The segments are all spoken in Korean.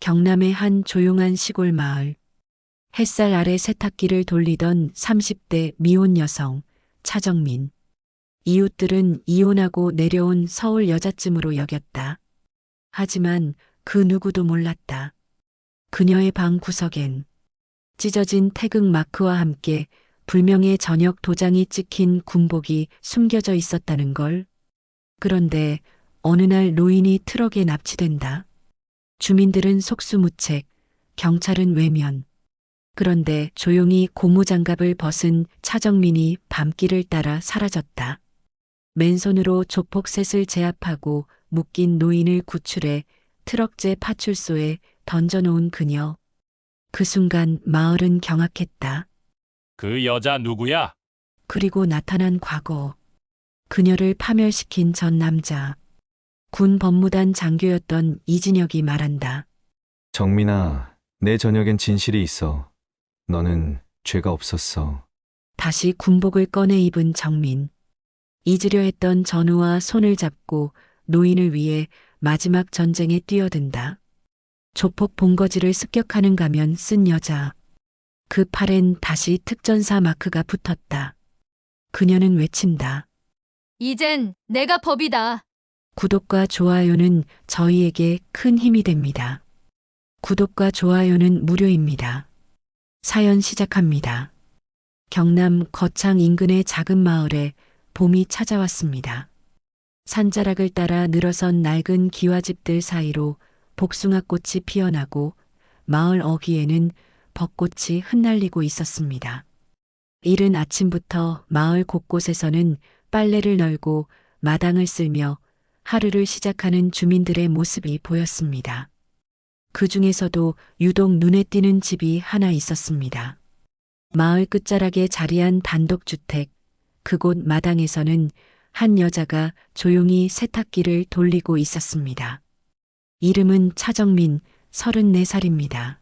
경남의 한 조용한 시골 마을. 햇살 아래 세탁기를 돌리던 30대 미혼 여성, 차정민. 이웃들은 이혼하고 내려온 서울 여자쯤으로 여겼다. 하지만 그 누구도 몰랐다. 그녀의 방 구석엔 찢어진 태극 마크와 함께 불명의 전역 도장이 찍힌 군복이 숨겨져 있었다는 걸. 그런데 어느 날 노인이 트럭에 납치된다. 주민들은 속수무책, 경찰은 외면. 그런데 조용히 고무장갑을 벗은 차정민이 밤길을 따라 사라졌다. 맨손으로 조폭셋을 제압하고 묶인 노인을 구출해 트럭제 파출소에 던져놓은 그녀. 그 순간 마을은 경악했다. 그 여자 누구야? 그리고 나타난 과거. 그녀를 파멸시킨 전 남자. 군 법무단 장교였던 이진혁이 말한다. 정민아, 내 저녁엔 진실이 있어. 너는 죄가 없었어. 다시 군복을 꺼내 입은 정민. 잊으려 했던 전우와 손을 잡고 노인을 위해 마지막 전쟁에 뛰어든다. 조폭 본거지를 습격하는 가면 쓴 여자. 그 팔엔 다시 특전사 마크가 붙었다. 그녀는 외친다. 이젠 내가 법이다. 구독과 좋아요는 저희에게 큰 힘이 됩니다. 구독과 좋아요는 무료입니다. 사연 시작합니다. 경남 거창 인근의 작은 마을에 봄이 찾아왔습니다. 산자락을 따라 늘어선 낡은 기와집들 사이로 복숭아꽃이 피어나고 마을 어귀에는 벚꽃이 흩날리고 있었습니다. 이른 아침부터 마을 곳곳에서는 빨래를 널고 마당을 쓸며 하루를 시작하는 주민들의 모습이 보였습니다. 그 중에서도 유독 눈에 띄는 집이 하나 있었습니다. 마을 끝자락에 자리한 단독주택, 그곳 마당에서는 한 여자가 조용히 세탁기를 돌리고 있었습니다. 이름은 차정민, 34살입니다.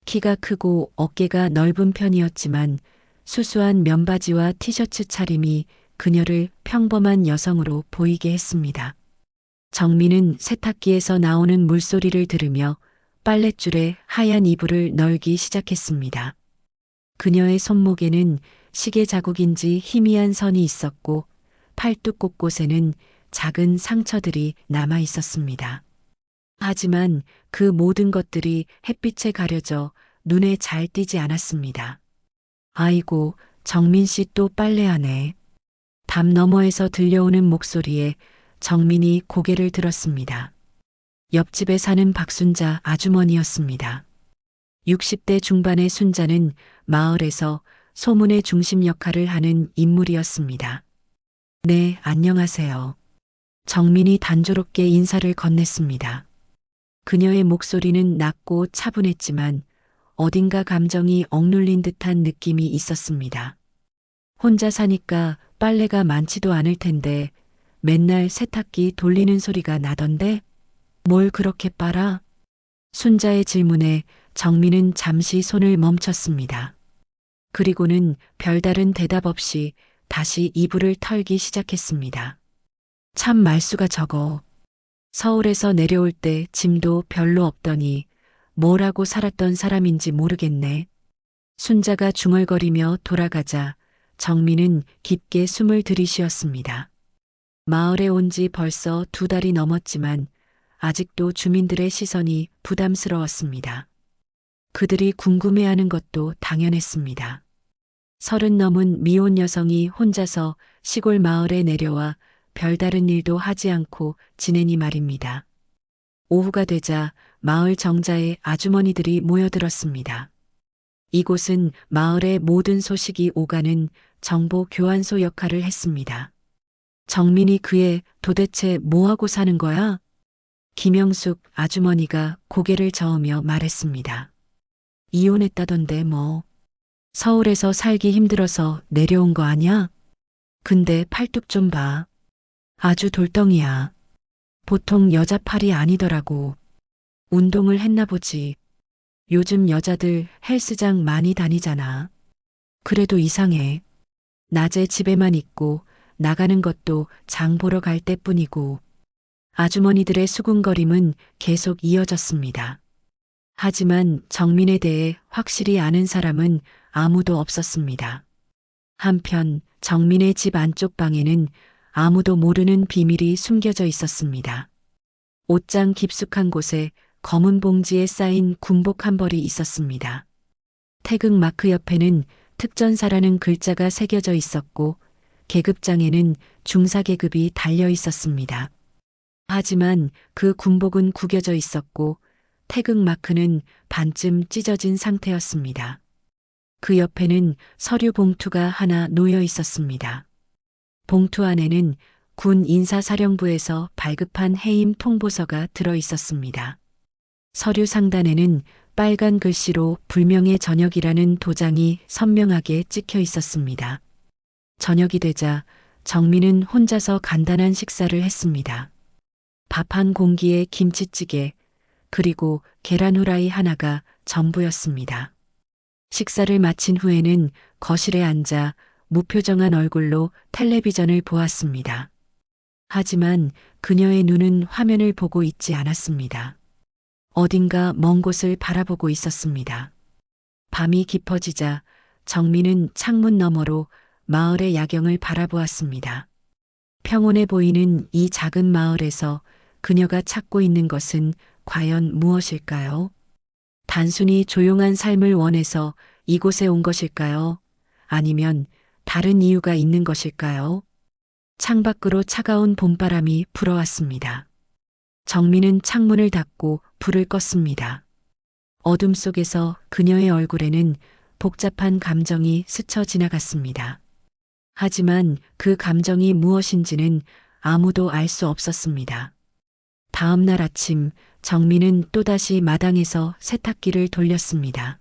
키가 크고 어깨가 넓은 편이었지만 수수한 면바지와 티셔츠 차림이 그녀를 평범한 여성으로 보이게 했습니다. 정민은 세탁기에서 나오는 물소리를 들으며 빨랫줄에 하얀 이불을 널기 시작했습니다. 그녀의 손목에는 시계 자국인지 희미한 선이 있었고 팔뚝 곳곳에는 작은 상처들이 남아 있었습니다. 하지만 그 모든 것들이 햇빛에 가려져 눈에 잘 띄지 않았습니다. 아이고, 정민 씨 또 빨래하네. 담 너머에서 들려오는 목소리에 정민이 고개를 들었습니다. 옆집에 사는 박순자 아주머니였습니다. 60대 중반의 순자는 마을에서 소문의 중심 역할을 하는 인물이었습니다. 네, 안녕하세요. 정민이 단조롭게 인사를 건넸습니다. 그녀의 목소리는 낮고 차분했지만 어딘가 감정이 억눌린 듯한 느낌이 있었습니다. 혼자 사니까 빨래가 많지도 않을 텐데 맨날 세탁기 돌리는 소리가 나던데 뭘 그렇게 빨아? 순자의 질문에 정민은 잠시 손을 멈췄습니다. 그리고는 별다른 대답 없이 다시 이불을 털기 시작했습니다. 참 말수가 적어. 서울에서 내려올 때 짐도 별로 없더니 뭘 하고 살았던 사람인지 모르겠네. 순자가 중얼거리며 돌아가자 정민은 깊게 숨을 들이쉬었습니다. 마을에 온 지 벌써 2달이 넘었지만 아직도 주민들의 시선이 부담스러웠습니다. 그들이 궁금해하는 것도 당연했습니다. 30 넘은 미혼 여성이 혼자서 시골 마을에 내려와 별다른 일도 하지 않고 지내니 말입니다. 오후가 되자 마을 정자에 아주머니들이 모여들었습니다. 이곳은 마을의 모든 소식이 오가는 정보 교환소 역할을 했습니다. 정민이 그애 도대체 뭐하고 사는 거야? 김영숙 아주머니가 고개를 저으며 말했습니다. 이혼했다던데 뭐. 서울에서 살기 힘들어서 내려온 거 아냐? 근데 팔뚝 좀 봐. 아주 돌덩이야. 보통 여자 팔이 아니더라고. 운동을 했나 보지. 요즘 여자들 헬스장 많이 다니잖아. 그래도 이상해. 낮에 집에만 있고 나가는 것도 장 보러 갈 때뿐이고. 아주머니들의 수군거림은 계속 이어졌습니다. 하지만 정민에 대해 확실히 아는 사람은 아무도 없었습니다. 한편 정민의 집 안쪽 방에는 아무도 모르는 비밀이 숨겨져 있었습니다. 옷장 깊숙한 곳에 검은 봉지에 쌓인 군복 한 벌이 있었습니다. 태극 마크 옆에는 특전사라는 글자가 새겨져 있었고 계급장에는 중사계급이 달려 있었습니다. 하지만 그 군복은 구겨져 있었고 태극 마크는 반쯤 찢어진 상태였습니다. 그 옆에는 서류 봉투가 하나 놓여 있었습니다. 봉투 안에는 군 인사사령부에서 발급한 해임 통보서가 들어 있었습니다. 서류 상단에는 빨간 글씨로 불명예 저녁이라는 도장이 선명하게 찍혀 있었습니다. 저녁이 되자 정민은 혼자서 간단한 식사를 했습니다. 밥 한 공기에 김치찌개, 그리고 계란 후라이 하나가 전부였습니다. 식사를 마친 후에는 거실에 앉아 무표정한 얼굴로 텔레비전을 보았습니다. 하지만 그녀의 눈은 화면을 보고 있지 않았습니다. 어딘가 먼 곳을 바라보고 있었습니다. 밤이 깊어지자 정민은 창문 너머로 마을의 야경을 바라보았습니다. 평온해 보이는 이 작은 마을에서 그녀가 찾고 있는 것은 과연 무엇일까요? 단순히 조용한 삶을 원해서 이곳에 온 것일까요? 아니면 다른 이유가 있는 것일까요? 창밖으로 차가운 봄바람이 불어왔습니다. 정민은 창문을 닫고 불을 껐습니다. 어둠 속에서 그녀의 얼굴에는 복잡한 감정이 스쳐 지나갔습니다. 하지만 그 감정이 무엇인지는 아무도 알 수 없었습니다. 다음 날 아침 정민은 또다시 마당에서 세탁기를 돌렸습니다.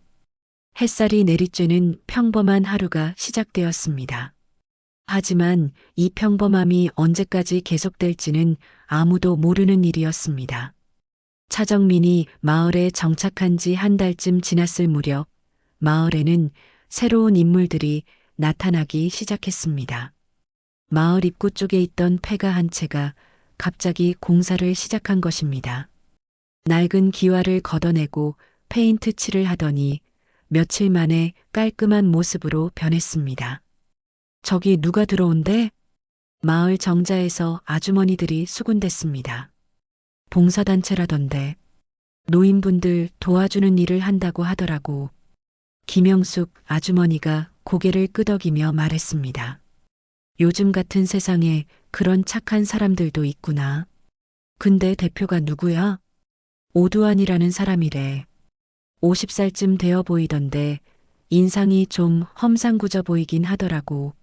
햇살이 내리쬐는 평범한 하루가 시작되었습니다. 하지만 이 평범함이 언제까지 계속될지는 아무도 모르는 일이었습니다. 차정민이 마을에 정착한 지 한 달쯤 지났을 무렵 마을에는 새로운 인물들이 나타나기 시작했습니다. 마을 입구 쪽에 있던 폐가 한 채가 갑자기 공사를 시작한 것입니다. 낡은 기와를 걷어내고 페인트 칠을 하더니 며칠 만에 깔끔한 모습으로 변했습니다. 저기 누가 들어온대? 마을 정자에서 아주머니들이 수군댔습니다. 봉사단체라던데 노인분들 도와주는 일을 한다고 하더라고. 김영숙 아주머니가 고개를 끄덕이며 말했습니다. 요즘 같은 세상에 그런 착한 사람들도 있구나. 근데 대표가 누구야? 오두환이라는 사람이래. 50살쯤 되어 보이던데 인상이 좀 험상궂어 보이긴 하더라고.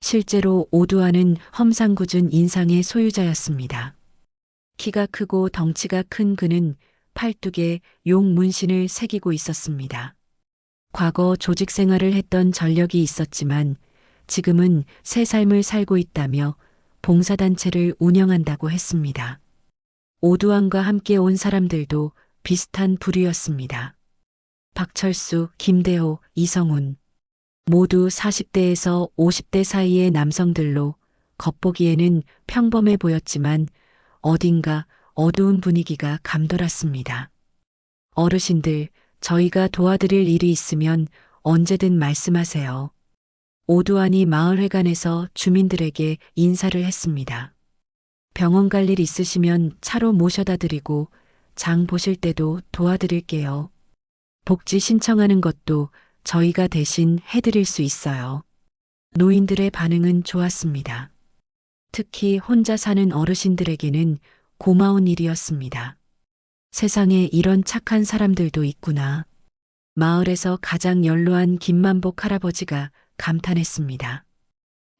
실제로 오두환은 험상궂은 인상의 소유자였습니다. 키가 크고 덩치가 큰 그는 팔뚝에 용 문신을 새기고 있었습니다. 과거 조직 생활을 했던 전력이 있었지만 지금은 새 삶을 살고 있다며 봉사단체를 운영한다고 했습니다. 오두환과 함께 온 사람들도 비슷한 부류였습니다. 박철수, 김대호, 이성훈. 모두 40대에서 50대 사이의 남성들로 겉보기에는 평범해 보였지만 어딘가 어두운 분위기가 감돌았습니다. 어르신들, 저희가 도와드릴 일이 있으면 언제든 말씀하세요. 오두환이 마을회관에서 주민들에게 인사를 했습니다. 병원 갈 일 있으시면 차로 모셔다 드리고 장 보실 때도 도와드릴게요. 복지 신청하는 것도 저희가 대신 해드릴 수 있어요. 노인들의 반응은 좋았습니다. 특히 혼자 사는 어르신들에게는 고마운 일이었습니다. 세상에 이런 착한 사람들도 있구나. 마을에서 가장 연로한 김만복 할아버지가 감탄했습니다.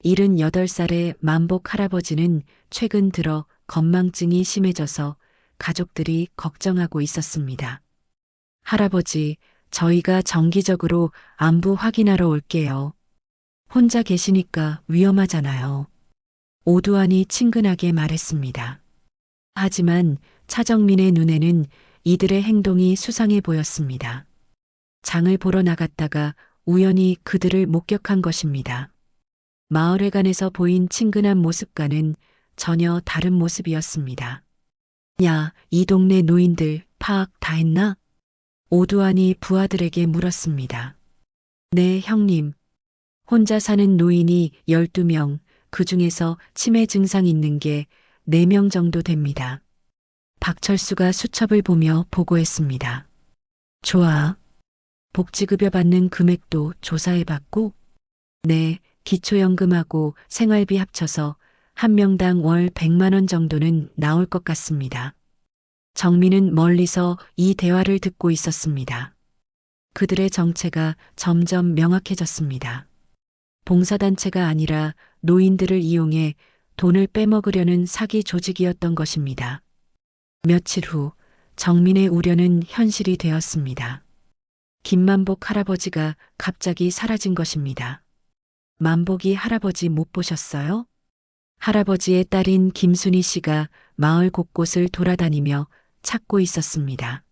78살의 만복 할아버지는 최근 들어 건망증이 심해져서 가족들이 걱정하고 있었습니다. 할아버지, 저희가 정기적으로 안부 확인하러 올게요. 혼자 계시니까 위험하잖아요. 오두환이 친근하게 말했습니다. 하지만 차정민의 눈에는 이들의 행동이 수상해 보였습니다. 장을 보러 나갔다가 우연히 그들을 목격한 것입니다. 마을회관에서 보인 친근한 모습과는 전혀 다른 모습이었습니다. 야, 이 동네 노인들 파악 다 했나? 오두환이 부하들에게 물었습니다. 네, 형님. 혼자 사는 노인이 12명, 그 중에서 치매 증상 있는 게 4명 정도 됩니다. 박철수가 수첩을 보며 보고했습니다. 좋아. 복지급여 받는 금액도 조사해봤고? 네, 기초연금하고 생활비 합쳐서 한 명당 월 100만 원 정도는 나올 것 같습니다. 정민은 멀리서 이 대화를 듣고 있었습니다. 그들의 정체가 점점 명확해졌습니다. 봉사단체가 아니라 노인들을 이용해 돈을 빼먹으려는 사기 조직이었던 것입니다. 며칠 후 정민의 우려는 현실이 되었습니다. 김만복 할아버지가 갑자기 사라진 것입니다. 만복이 할아버지 못 보셨어요? 할아버지의 딸인 김순희 씨가 마을 곳곳을 돌아다니며 찾고 있었습니다.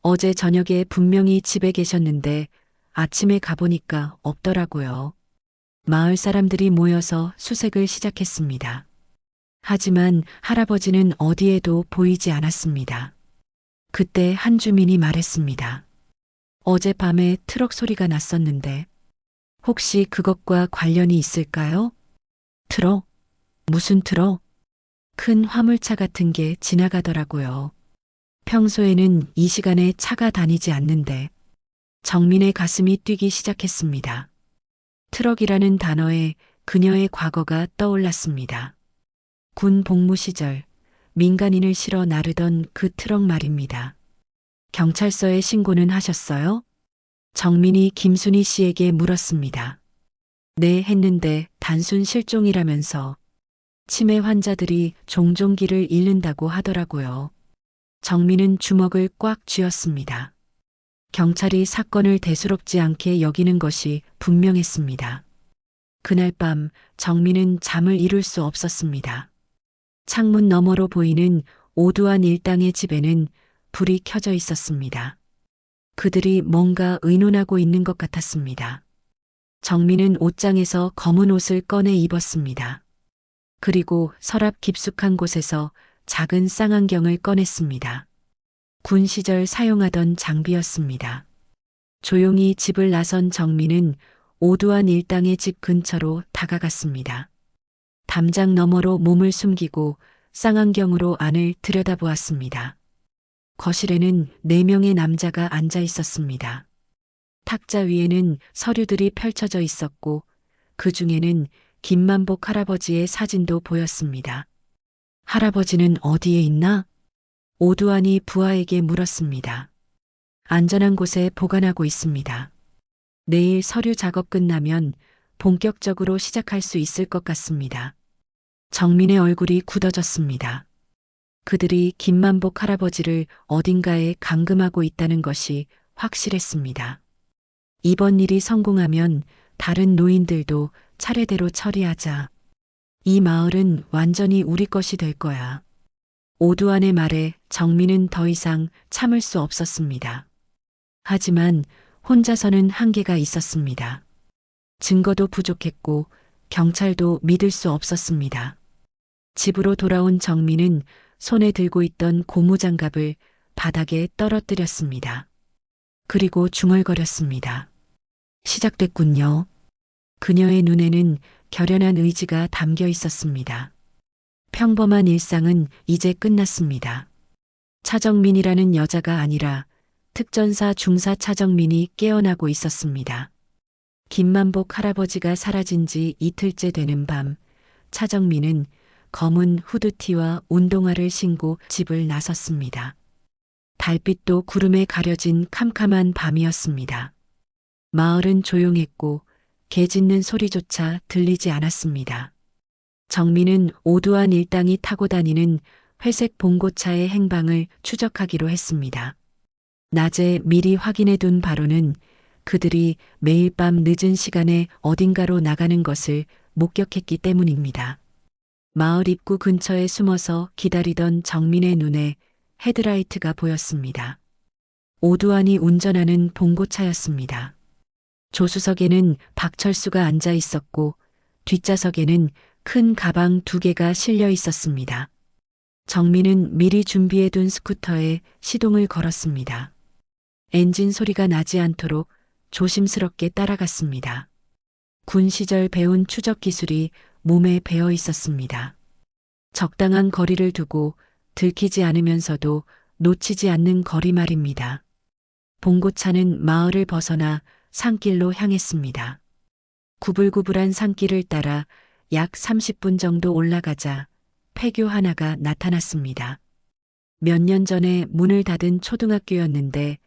어제 저녁에 분명히 집에 계셨는데 아침에 가보니까 없더라고요. 마을 사람들이 모여서 수색을 시작했습니다. 하지만 할아버지는 어디에도 보이지 않았습니다. 그때 한 주민이 말했습니다. 어젯밤에 트럭 소리가 났었는데 혹시 그것과 관련이 있을까요? 트럭? 무슨 트럭? 큰 화물차 같은 게 지나가더라고요. 평소에는 이 시간에 차가 다니지 않는데 정민의 가슴이 뛰기 시작했습니다. 트럭이라는 단어에 그녀의 과거가 떠올랐습니다. 군 복무 시절 민간인을 실어 나르던 그 트럭 말입니다. 경찰서에 신고는 하셨어요? 정민이 김순희 씨에게 물었습니다. 네, 했는데 단순 실종이라면서 치매 환자들이 종종 길을 잃는다고 하더라고요. 정민은 주먹을 꽉 쥐었습니다. 경찰이 사건을 대수롭지 않게 여기는 것이 분명했습니다. 그날 밤 정민은 잠을 이룰 수 없었습니다. 창문 너머로 보이는 오두환 일당의 집에는 불이 켜져 있었습니다. 그들이 뭔가 의논하고 있는 것 같았습니다. 정민은 옷장에서 검은 옷을 꺼내 입었습니다. 그리고 서랍 깊숙한 곳에서 작은 쌍안경을 꺼냈습니다. 군 시절 사용하던 장비였습니다. 조용히 집을 나선 정민은 오두환 일당의 집 근처로 다가갔습니다. 담장 너머로 몸을 숨기고 쌍안경으로 안을 들여다보았습니다. 거실에는 4명의 남자가 앉아 있었습니다. 탁자 위에는 서류들이 펼쳐져 있었고 그 중에는 김만복 할아버지의 사진도 보였습니다. 할아버지는 어디에 있나? 오두환이 부하에게 물었습니다. 안전한 곳에 보관하고 있습니다. 내일 서류 작업 끝나면 본격적으로 시작할 수 있을 것 같습니다. 정민의 얼굴이 굳어졌습니다. 그들이 김만복 할아버지를 어딘가에 감금하고 있다는 것이 확실했습니다. 이번 일이 성공하면 다른 노인들도 차례대로 처리하자. 이 마을은 완전히 우리 것이 될 거야. 오두환의 말에 정민은 더 이상 참을 수 없었습니다. 하지만 혼자서는 한계가 있었습니다. 증거도 부족했고 경찰도 믿을 수 없었습니다. 집으로 돌아온 정민은 손에 들고 있던 고무장갑을 바닥에 떨어뜨렸습니다. 그리고 중얼거렸습니다. 시작됐군요. 그녀의 눈에는 결연한 의지가 담겨 있었습니다. 평범한 일상은 이제 끝났습니다. 차정민이라는 여자가 아니라 특전사 중사 차정민이 깨어나고 있었습니다. 김만복 할아버지가 사라진 지 이틀째 되는 밤, 차정민은 검은 후드티와 운동화를 신고 집을 나섰습니다. 달빛도 구름에 가려진 캄캄한 밤이었습니다. 마을은 조용했고 개 짖는 소리조차 들리지 않았습니다. 정민은 오두환 일당이 타고 다니는 회색 봉고차의 행방을 추적하기로 했습니다. 낮에 미리 확인해 둔 바로는 그들이 매일 밤 늦은 시간에 어딘가로 나가는 것을 목격했기 때문입니다. 마을 입구 근처에 숨어서 기다리던 정민의 눈에 헤드라이트가 보였습니다. 오두환이 운전하는 봉고차였습니다. 조수석에는 박철수가 앉아 있었고 뒷좌석에는 큰 가방 2개가 실려 있었습니다. 정민은 미리 준비해둔 스쿠터에 시동을 걸었습니다. 엔진 소리가 나지 않도록 조심스럽게 따라갔습니다. 군 시절 배운 추적 기술이 몸에 배어 있었습니다. 적당한 거리를 두고 들키지 않으면서도 놓치지 않는 거리 말입니다. 봉고차는 마을을 벗어나 산길로 향했습니다. 구불구불한 산길을 따라 약 30분 정도 올라가자 폐교 하나가 나타났습니다. 몇 년 전에 문을 닫은 초등학교였는데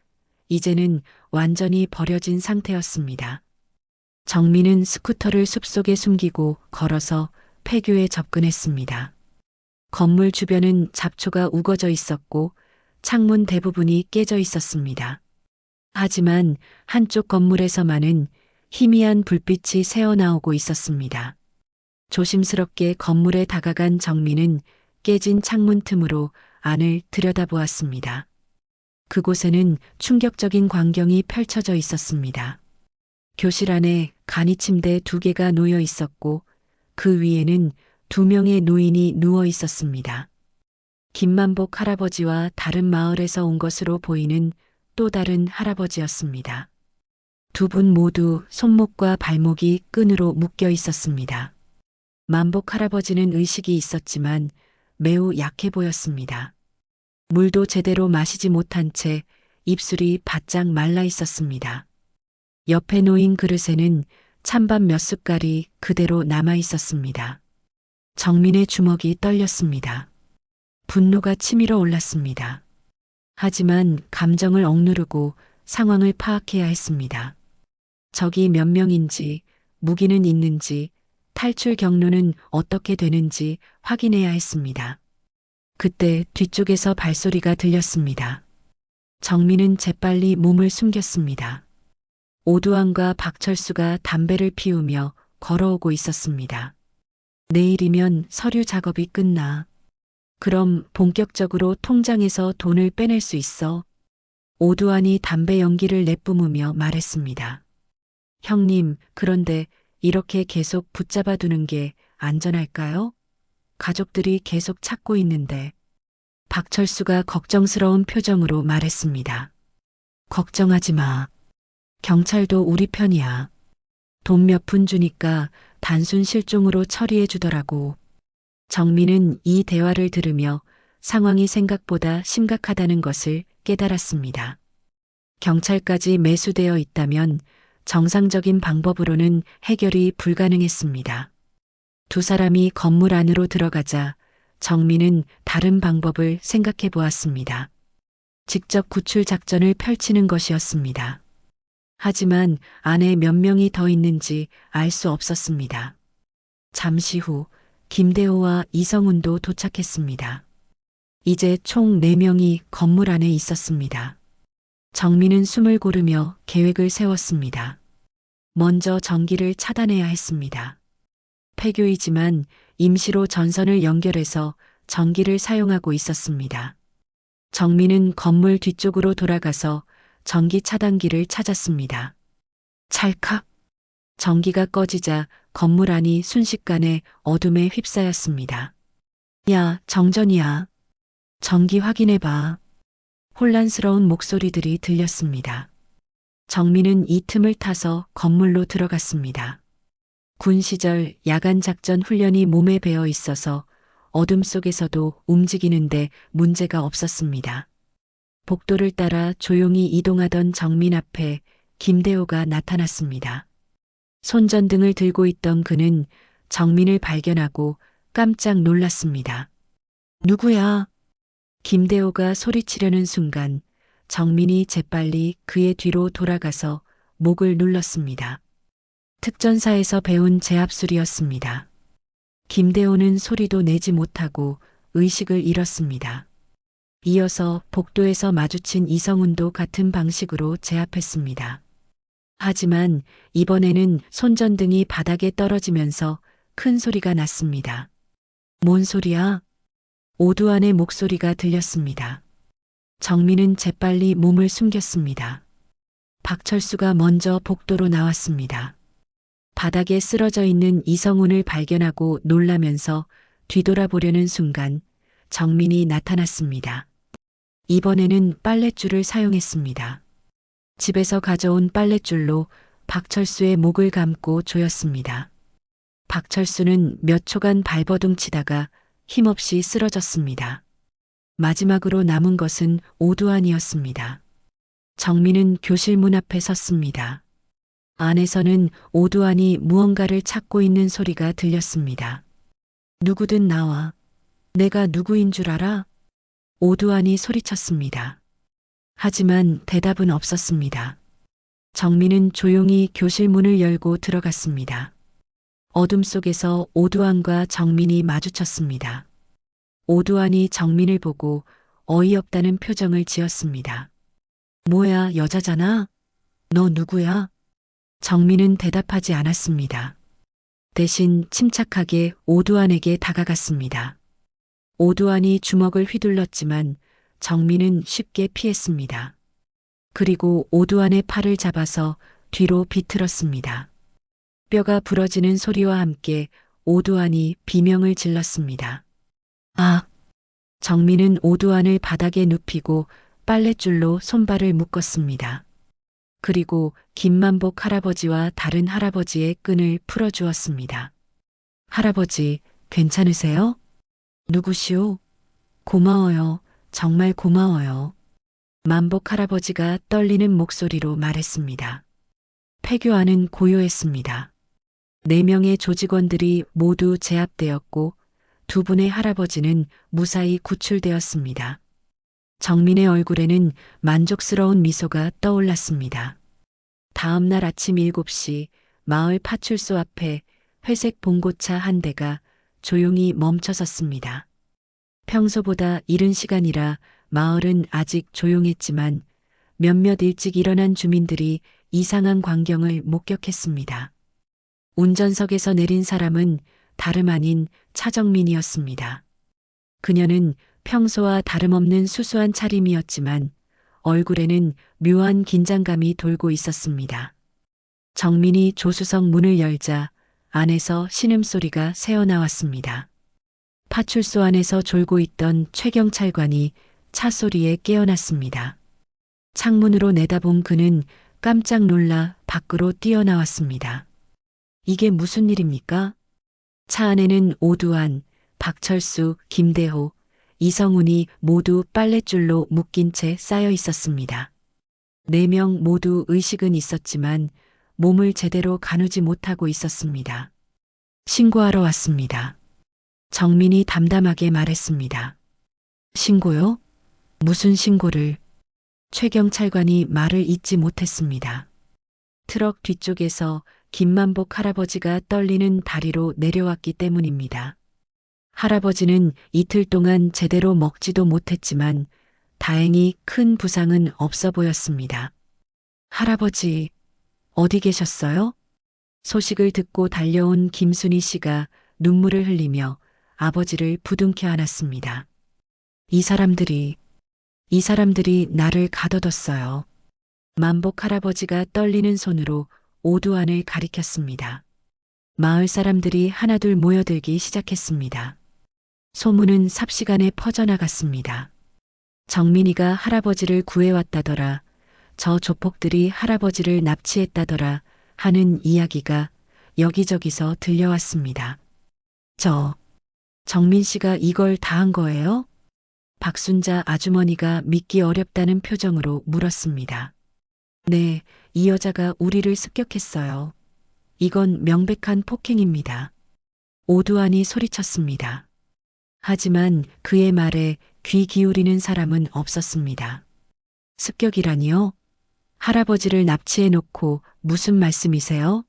이제는 완전히 버려진 상태였습니다. 정민은 스쿠터를 숲속에 숨기고 걸어서 폐교에 접근했습니다. 건물 주변은 잡초가 우거져 있었고 창문 대부분이 깨져 있었습니다. 하지만 한쪽 건물에서만은 희미한 불빛이 새어나오고 있었습니다. 조심스럽게 건물에 다가간 정민은 깨진 창문 틈으로 안을 들여다보았습니다. 그곳에는 충격적인 광경이 펼쳐져 있었습니다. 교실 안에 간이 침대 2개가 놓여 있었고 그 위에는 2명의 노인이 누워 있었습니다. 김만복 할아버지와 다른 마을에서 온 것으로 보이는 또 다른 할아버지였습니다. 2분 모두 손목과 발목이 끈으로 묶여 있었습니다. 만복 할아버지는 의식이 있었지만 매우 약해 보였습니다. 물도 제대로 마시지 못한 채 입술이 바짝 말라 있었습니다. 옆에 놓인 그릇에는 찬밥 몇 숟갈이 그대로 남아 있었습니다. 정민의 주먹이 떨렸습니다. 분노가 치밀어 올랐습니다. 하지만 감정을 억누르고 상황을 파악해야 했습니다. 적이 몇 명인지, 무기는 있는지, 탈출 경로는 어떻게 되는지 확인해야 했습니다. 그때 뒤쪽에서 발소리가 들렸습니다. 정민은 재빨리 몸을 숨겼습니다. 오두환과 박철수가 담배를 피우며 걸어오고 있었습니다. 내일이면 서류 작업이 끝나. 그럼 본격적으로 통장에서 돈을 빼낼 수 있어. 오두환이 담배 연기를 내뿜으며 말했습니다. 형님, 그런데 이렇게 계속 붙잡아 두는 게 안전할까요? 가족들이 계속 찾고 있는데. 박철수가 걱정스러운 표정으로 말했습니다. 걱정하지 마. 경찰도 우리 편이야. 돈 몇 푼 주니까 단순 실종으로 처리해 주더라고. 정민은 이 대화를 들으며 상황이 생각보다 심각하다는 것을 깨달았습니다. 경찰까지 매수되어 있다면 정상적인 방법으로는 해결이 불가능했습니다. 2 사람이 건물 안으로 들어가자 정민은 다른 방법을 생각해 보았습니다. 직접 구출 작전을 펼치는 것이었습니다. 하지만 안에 몇 명이 더 있는지 알 수 없었습니다. 잠시 후 김대호와 이성훈도 도착했습니다. 이제 총 4명이 건물 안에 있었습니다. 정민은 숨을 고르며 계획을 세웠습니다. 먼저 전기를 차단해야 했습니다. 폐교이지만 임시로 전선을 연결해서 전기를 사용하고 있었습니다. 정민은 건물 뒤쪽으로 돌아가서 전기 차단기를 찾았습니다. 찰칵! 전기가 꺼지자 건물 안이 순식간에 어둠에 휩싸였습니다. 야, 정전이야. 전기 확인해봐. 혼란스러운 목소리들이 들렸습니다. 정민은 이 틈을 타서 건물로 들어갔습니다. 군 시절 야간 작전 훈련이 몸에 배어 있어서 어둠 속에서도 움직이는데 문제가 없었습니다. 복도를 따라 조용히 이동하던 정민 앞에 김대호가 나타났습니다. 손전등을 들고 있던 그는 정민을 발견하고 깜짝 놀랐습니다. 누구야? 김대호가 소리치려는 순간 정민이 재빨리 그의 뒤로 돌아가서 목을 눌렀습니다. 특전사에서 배운 제압술이었습니다. 김대호는 소리도 내지 못하고 의식을 잃었습니다. 이어서 복도에서 마주친 이성훈도 같은 방식으로 제압했습니다. 하지만 이번에는 손전등이 바닥에 떨어지면서 큰 소리가 났습니다. 뭔 소리야? 오두환의 목소리가 들렸습니다. 정민은 재빨리 몸을 숨겼습니다. 박철수가 먼저 복도로 나왔습니다. 바닥에 쓰러져 있는 이성훈을 발견하고 놀라면서 뒤돌아보려는 순간 정민이 나타났습니다. 이번에는 빨랫줄을 사용했습니다. 집에서 가져온 빨랫줄로 박철수의 목을 감고 조였습니다. 박철수는 몇 초간 발버둥 치다가 힘없이 쓰러졌습니다. 마지막으로 남은 것은 오두환이었습니다. 정민은 교실 문 앞에 섰습니다. 안에서는 오두환이 무언가를 찾고 있는 소리가 들렸습니다. 누구든 나와. 내가 누구인 줄 알아? 오두환이 소리쳤습니다. 하지만 대답은 없었습니다. 정민은 조용히 교실 문을 열고 들어갔습니다. 어둠 속에서 오두환과 정민이 마주쳤습니다. 오두환이 정민을 보고 어이없다는 표정을 지었습니다. 뭐야, 여자잖아? 너 누구야? 정민은 대답하지 않았습니다. 대신 침착하게 오두환에게 다가갔습니다. 오두환이 주먹을 휘둘렀지만 정민은 쉽게 피했습니다. 그리고 오두환의 팔을 잡아서 뒤로 비틀었습니다. 뼈가 부러지는 소리와 함께 오두환이 비명을 질렀습니다. 아! 정민은 오두환을 바닥에 눕히고 빨랫줄로 손발을 묶었습니다. 그리고 김만복 할아버지와 다른 할아버지의 끈을 풀어주었습니다. 할아버지, 괜찮으세요? 누구시오? 고마워요. 정말 고마워요. 만복 할아버지가 떨리는 목소리로 말했습니다. 폐교안은 고요했습니다. 4명의 조직원들이 모두 제압되었고 2분의 할아버지는 무사히 구출되었습니다. 정민의 얼굴에는 만족스러운 미소가 떠올랐습니다. 다음 날 아침 7시 마을 파출소 앞에 회색 봉고차 한 대가 조용히 멈춰섰습니다. 평소보다 이른 시간이라 마을은 아직 조용했지만 몇몇 일찍 일어난 주민들이 이상한 광경을 목격했습니다. 운전석에서 내린 사람은 다름 아닌 차정민이었습니다. 그녀는 평소와 다름없는 수수한 차림이었지만 얼굴에는 묘한 긴장감이 돌고 있었습니다. 정민이 조수석 문을 열자 안에서 신음소리가 새어나왔습니다. 파출소 안에서 졸고 있던 최 경찰관이 차 소리에 깨어났습니다. 창문으로 내다본 그는 깜짝 놀라 밖으로 뛰어나왔습니다. 이게 무슨 일입니까? 차 안에는 오두환, 박철수, 김대호, 이성훈이 모두 빨랫줄로 묶인 채 쌓여 있었습니다. 4명 모두 의식은 있었지만 몸을 제대로 가누지 못하고 있었습니다. 신고하러 왔습니다. 정민이 담담하게 말했습니다. 신고요? 무슨 신고를? 최 경찰관이 말을 잇지 못했습니다. 트럭 뒤쪽에서 김만복 할아버지가 떨리는 다리로 내려왔기 때문입니다. 할아버지는 이틀 동안 제대로 먹지도 못했지만 다행히 큰 부상은 없어 보였습니다. 할아버지, 어디 계셨어요? 소식을 듣고 달려온 김순희 씨가 눈물을 흘리며 아버지를 부둥켜 안았습니다. 이 사람들이 나를 가둬뒀어요. 만복 할아버지가 떨리는 손으로 오두환을 가리켰습니다. 마을 사람들이 하나둘 모여들기 시작했습니다. 소문은 삽시간에 퍼져나갔습니다. 정민이가 할아버지를 구해왔다더라. 저 조폭들이 할아버지를 납치했다더라 하는 이야기가 여기저기서 들려왔습니다. 정민 씨가 이걸 다 한 거예요? 박순자 아주머니가 믿기 어렵다는 표정으로 물었습니다. 네, 이 여자가 우리를 습격했어요. 이건 명백한 폭행입니다. 오두환이 소리쳤습니다. 하지만 그의 말에 귀 기울이는 사람은 없었습니다. 습격이라니요? 할아버지를 납치해놓고 무슨 말씀이세요?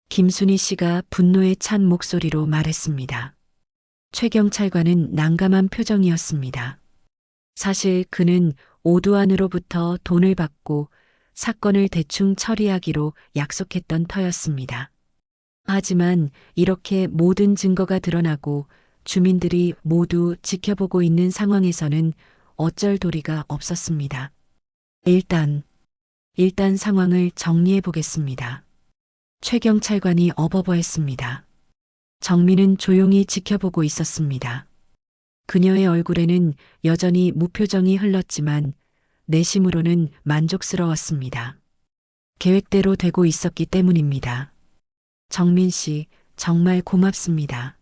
김순희 씨가 분노에 찬 목소리로 말했습니다. 최 경찰관은 난감한 표정이었습니다. 사실 그는 오두환으로부터 돈을 받고 사건을 대충 처리하기로 약속했던 터였습니다. 하지만 이렇게 모든 증거가 드러나고 주민들이 모두 지켜보고 있는 상황에서는 어쩔 도리가 없었습니다. 일단 상황을 정리해 보겠습니다. 최 경찰관이 어버버했습니다. 정민은 조용히 지켜보고 있었습니다. 그녀의 얼굴에는 여전히 무표정이 흘렀지만 내심으로는 만족스러웠습니다. 계획대로 되고 있었기 때문입니다. 정민 씨, 정말 고맙습니다.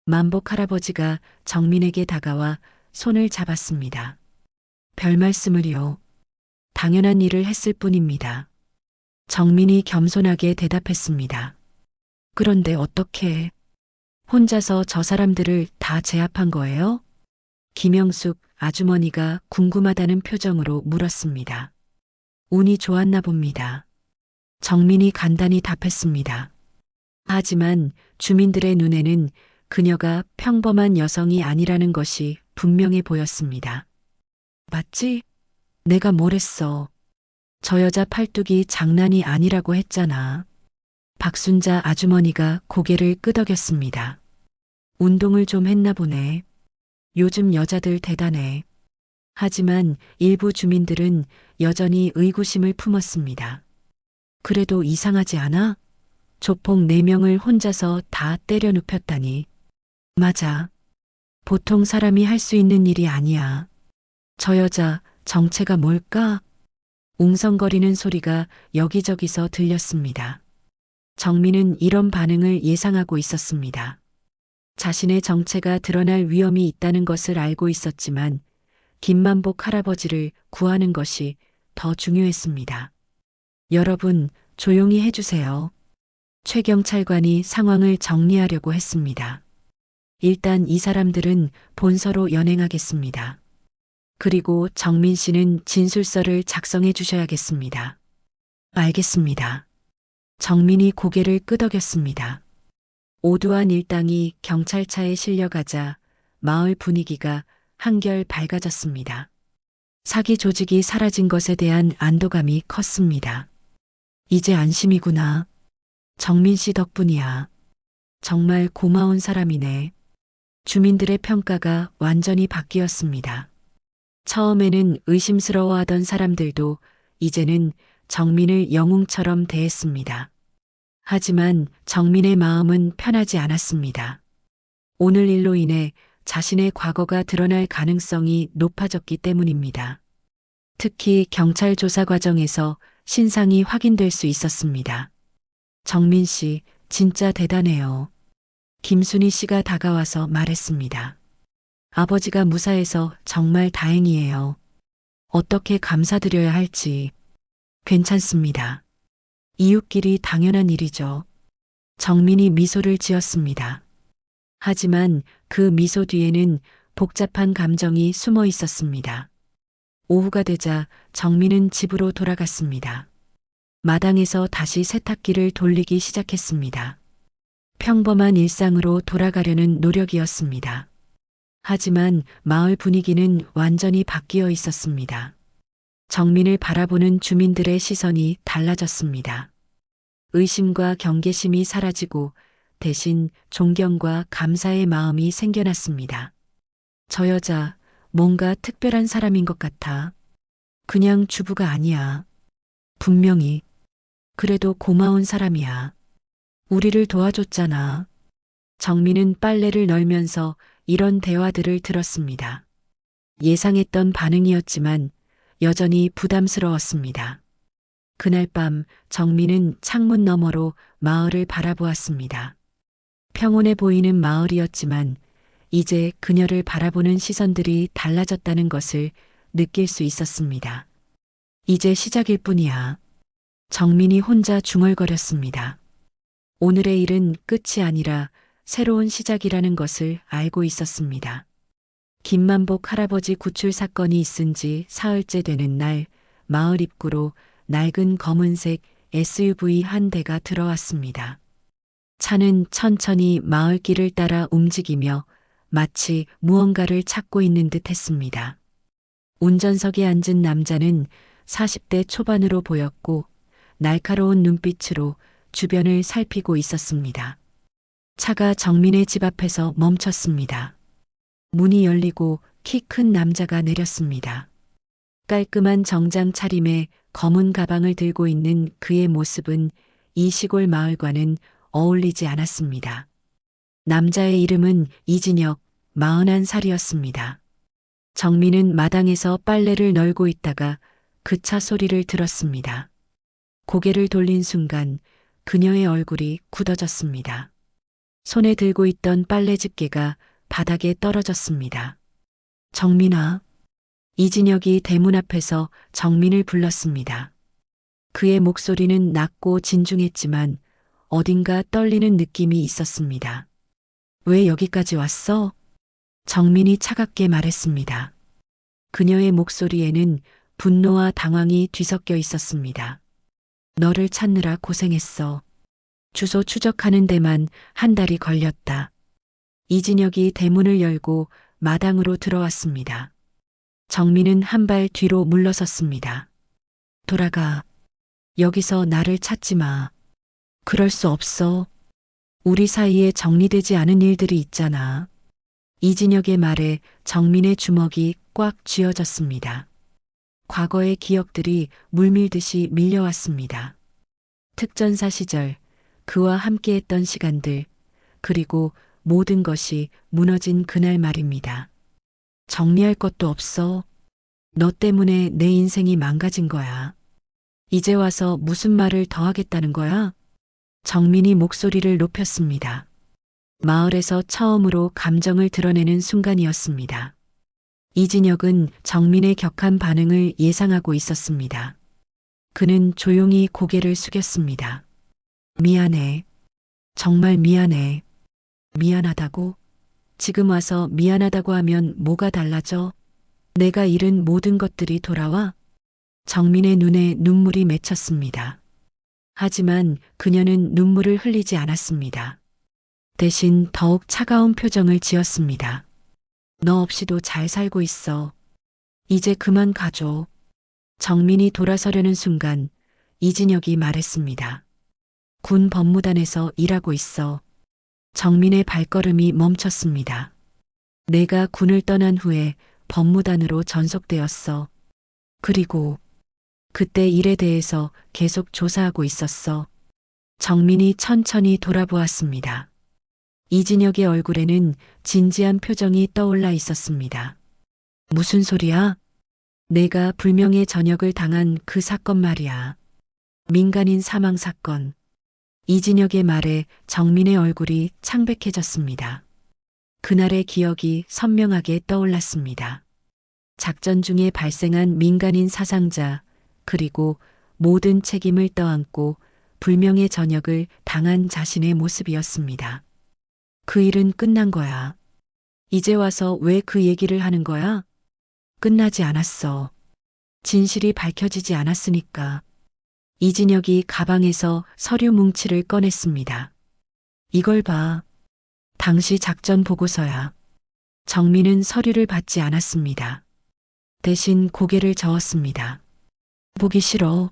만복 할아버지가 정민에게 다가와 손을 잡았습니다. 별 말씀을요. 당연한 일을 했을 뿐입니다. 정민이 겸손하게 대답했습니다. 그런데 어떻게 혼자서 저 사람들을 다 제압한 거예요? 김영숙 아주머니가 궁금하다는 표정으로 물었습니다. 운이 좋았나 봅니다. 정민이 간단히 답했습니다. 하지만 주민들의 눈에는 그녀가 평범한 여성이 아니라는 것이 분명해 보였습니다. 맞지? 내가 뭘 했어? 저 여자 팔뚝이 장난이 아니라고 했잖아. 박순자 아주머니가 고개를 끄덕였습니다. 운동을 좀 했나 보네. 요즘 여자들 대단해. 하지만 일부 주민들은 여전히 의구심을 품었습니다. 그래도 이상하지 않아? 조폭 4명을 혼자서 다 때려 눕혔다니. 맞아. 보통 사람이 할 수 있는 일이 아니야. 저 여자 정체가 뭘까? 웅성거리는 소리가 여기저기서 들렸습니다. 정민은 이런 반응을 예상하고 있었습니다. 자신의 정체가 드러날 위험이 있다는 것을 알고 있었지만 김만복 할아버지를 구하는 것이 더 중요했습니다. 여러분, 조용히 해주세요. 최 경찰관이 상황을 정리하려고 했습니다. 일단 이 사람들은 본서로 연행하겠습니다. 그리고 정민 씨는 진술서를 작성해 주셔야겠습니다. 알겠습니다. 정민이 고개를 끄덕였습니다. 오두환 일당이 경찰차에 실려가자 마을 분위기가 한결 밝아졌습니다. 사기 조직이 사라진 것에 대한 안도감이 컸습니다. 이제 안심이구나. 정민 씨 덕분이야. 정말 고마운 사람이네. 주민들의 평가가 완전히 바뀌었습니다. 처음에는 의심스러워하던 사람들도 이제는 정민을 영웅처럼 대했습니다. 하지만 정민의 마음은 편하지 않았습니다. 오늘 일로 인해 자신의 과거가 드러날 가능성이 높아졌기 때문입니다. 특히 경찰 조사 과정에서 신상이 확인될 수 있었습니다. 정민 씨, 진짜 대단해요. 김순희 씨가 다가와서 말했습니다. 아버지가 무사해서 정말 다행이에요. 어떻게 감사드려야 할지. 괜찮습니다. 이웃끼리 당연한 일이죠. 정민이 미소를 지었습니다. 하지만 그 미소 뒤에는 복잡한 감정이 숨어 있었습니다. 오후가 되자 정민은 집으로 돌아갔습니다. 마당에서 다시 세탁기를 돌리기 시작했습니다. 평범한 일상으로 돌아가려는 노력이었습니다. 하지만 마을 분위기는 완전히 바뀌어 있었습니다. 정민을 바라보는 주민들의 시선이 달라졌습니다. 의심과 경계심이 사라지고 대신 존경과 감사의 마음이 생겨났습니다. 저 여자 뭔가 특별한 사람인 것 같아. 그냥 주부가 아니야. 분명히. 그래도 고마운 사람이야. 우리를 도와줬잖아. 정민은 빨래를 널면서 이런 대화들을 들었습니다. 예상했던 반응이었지만 여전히 부담스러웠습니다. 그날 밤 정민은 창문 너머로 마을을 바라보았습니다. 평온해 보이는 마을이었지만 이제 그녀를 바라보는 시선들이 달라졌다는 것을 느낄 수 있었습니다. 이제 시작일 뿐이야. 정민이 혼자 중얼거렸습니다. 오늘의 일은 끝이 아니라 새로운 시작이라는 것을 알고 있었습니다. 김만복 할아버지 구출 사건이 있은 지 사흘째 되는 날 마을 입구로 낡은 검은색 SUV 한 대가 들어왔습니다. 차는 천천히 마을길을 따라 움직이며 마치 무언가를 찾고 있는 듯 했습니다. 운전석에 앉은 남자는 40대 초반으로 보였고 날카로운 눈빛으로 주변을 살피고 있었습니다. 차가 정민의 집 앞에서 멈췄습니다. 문이 열리고 키 큰 남자가 내렸습니다. 깔끔한 정장 차림에 검은 가방을 들고 있는 그의 모습은 이 시골 마을과는 어울리지 않았습니다. 남자의 이름은 이진혁, 41살이었습니다. 정민은 마당에서 빨래를 널고 있다가 그 차 소리를 들었습니다. 고개를 돌린 순간 그녀의 얼굴이 굳어졌습니다. 손에 들고 있던 빨래 집게가 바닥에 떨어졌습니다. 정민아. 이진혁이 대문 앞에서 정민을 불렀습니다. 그의 목소리는 낮고 진중했지만 어딘가 떨리는 느낌이 있었습니다. 왜 여기까지 왔어? 정민이 차갑게 말했습니다. 그녀의 목소리에는 분노와 당황이 뒤섞여 있었습니다. 너를 찾느라 고생했어. 주소 추적하는 데만 한 달이 걸렸다. 이진혁이 대문을 열고 마당으로 들어왔습니다. 정민은 한 발 뒤로 물러섰습니다. 돌아가. 여기서 나를 찾지 마. 그럴 수 없어. 우리 사이에 정리되지 않은 일들이 있잖아. 이진혁의 말에 정민의 주먹이 꽉 쥐어졌습니다. 과거의 기억들이 물밀듯이 밀려왔습니다. 특전사 시절 그와 함께했던 시간들, 그리고 모든 것이 무너진 그날 말입니다. 정리할 것도 없어. 너 때문에 내 인생이 망가진 거야. 이제 와서 무슨 말을 더 하겠다는 거야? 정민이 목소리를 높였습니다. 마을에서 처음으로 감정을 드러내는 순간이었습니다. 이진혁은 정민의 격한 반응을 예상하고 있었습니다. 그는 조용히 고개를 숙였습니다. 미안해. 정말 미안해. 미안하다고? 지금 와서 미안하다고 하면 뭐가 달라져? 내가 잃은 모든 것들이 돌아와? 정민의 눈에 눈물이 맺혔습니다. 하지만 그녀는 눈물을 흘리지 않았습니다. 대신 더욱 차가운 표정을 지었습니다. 너 없이도 잘 살고 있어. 이제 그만 가줘. 정민이 돌아서려는 순간 이진혁이 말했습니다. 군 법무단에서 일하고 있어. 정민의 발걸음이 멈췄습니다. 내가 군을 떠난 후에 법무단으로 전속되었어. 그리고 그때 일에 대해서 계속 조사하고 있었어. 정민이 천천히 돌아보았습니다. 이진혁의 얼굴에는 진지한 표정이 떠올라 있었습니다. 무슨 소리야? 내가 불명예 전역을 당한 그 사건 말이야. 민간인 사망 사건. 이진혁의 말에 정민의 얼굴이 창백해졌습니다. 그날의 기억이 선명하게 떠올랐습니다. 작전 중에 발생한 민간인 사상자, 그리고 모든 책임을 떠안고 불명예 전역을 당한 자신의 모습이었습니다. 그 일은 끝난 거야. 이제 와서 왜 그 얘기를 하는 거야? 끝나지 않았어. 진실이 밝혀지지 않았으니까. 이진혁이 가방에서 서류 뭉치를 꺼냈습니다. 이걸 봐. 당시 작전 보고서야. 정민은 서류를 받지 않았습니다. 대신 고개를 저었습니다. 보기 싫어.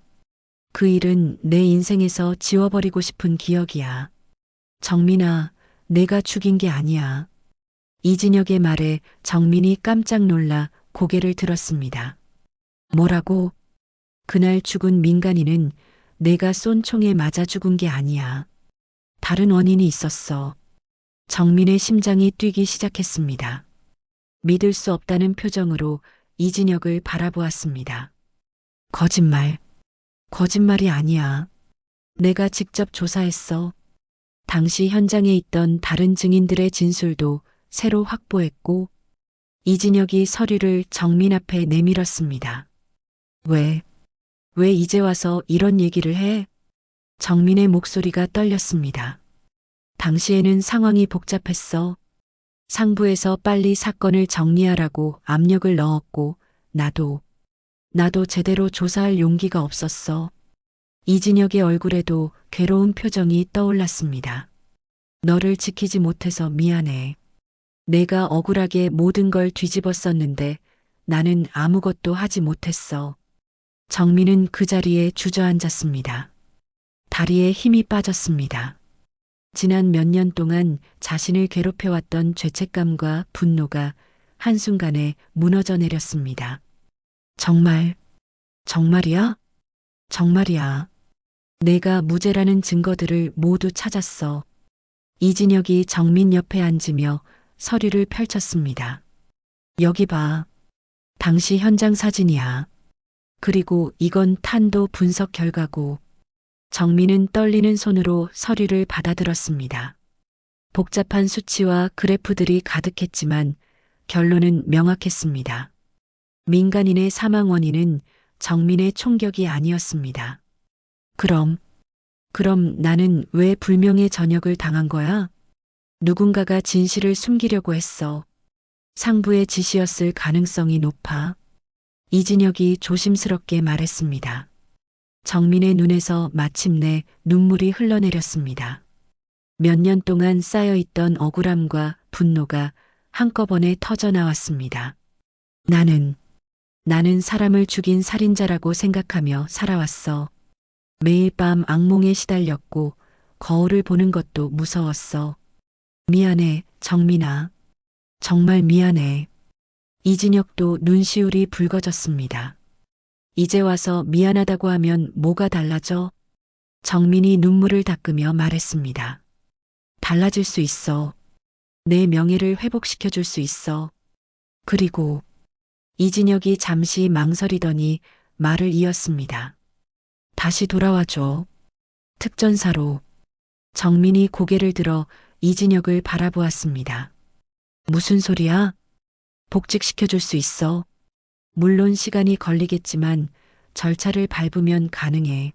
그 일은 내 인생에서 지워버리고 싶은 기억이야. 정민아, 내가 죽인 게 아니야. 이진혁의 말에 정민이 깜짝 놀라 고개를 들었습니다. 뭐라고? 그날 죽은 민간인은 내가 쏜 총에 맞아 죽은 게 아니야. 다른 원인이 있었어. 정민의 심장이 뛰기 시작했습니다. 믿을 수 없다는 표정으로 이진혁을 바라보았습니다. 거짓말. 거짓말이 아니야. 내가 직접 조사했어. 당시 현장에 있던 다른 증인들의 진술도 새로 확보했고, 이진혁이 서류를 정민 앞에 내밀었습니다. 왜 이제 와서 이런 얘기를 해? 정민의 목소리가 떨렸습니다. 당시에는 상황이 복잡했어. 상부에서 빨리 사건을 정리하라고 압력을 넣었고, 나도 제대로 조사할 용기가 없었어. 이진혁의 얼굴에도 괴로운 표정이 떠올랐습니다. 너를 지키지 못해서 미안해. 내가 억울하게 모든 걸 뒤집었었는데 나는 아무것도 하지 못했어. 정민은 그 자리에 주저앉았습니다. 다리에 힘이 빠졌습니다. 지난 몇 년 동안 자신을 괴롭혀왔던 죄책감과 분노가 한순간에 무너져 내렸습니다. 정말이야? 정말이야. 내가 무죄라는 증거들을 모두 찾았어. 이진혁이 정민 옆에 앉으며 서류를 펼쳤습니다. 여기 봐. 당시 현장 사진이야. 그리고 이건 탄도 분석 결과고. 정민은 떨리는 손으로 서류를 받아들었습니다. 복잡한 수치와 그래프들이 가득했지만 결론은 명확했습니다. 민간인의 사망 원인은 정민의 총격이 아니었습니다. 그럼 나는 왜 불명예 전역을 당한 거야? 누군가가 진실을 숨기려고 했어. 상부의 지시였을 가능성이 높아. 이진혁이 조심스럽게 말했습니다. 정민의 눈에서 마침내 눈물이 흘러내렸습니다. 몇 년 동안 쌓여있던 억울함과 분노가 한꺼번에 터져나왔습니다. 나는 사람을 죽인 살인자라고 생각하며 살아왔어. 매일 밤 악몽에 시달렸고 거울을 보는 것도 무서웠어. 미안해, 정민아. 정말 미안해. 이진혁도 눈시울이 붉어졌습니다. 이제 와서 미안하다고 하면 뭐가 달라져? 정민이 눈물을 닦으며 말했습니다. 달라질 수 있어. 내 명예를 회복시켜줄 수 있어. 그리고 이진혁이 잠시 망설이더니 말을 이었습니다. 다시 돌아와줘. 특전사로. 정민이 고개를 들어 이진혁을 바라보았습니다. 무슨 소리야? 복직시켜줄 수 있어. 물론 시간이 걸리겠지만 절차를 밟으면 가능해.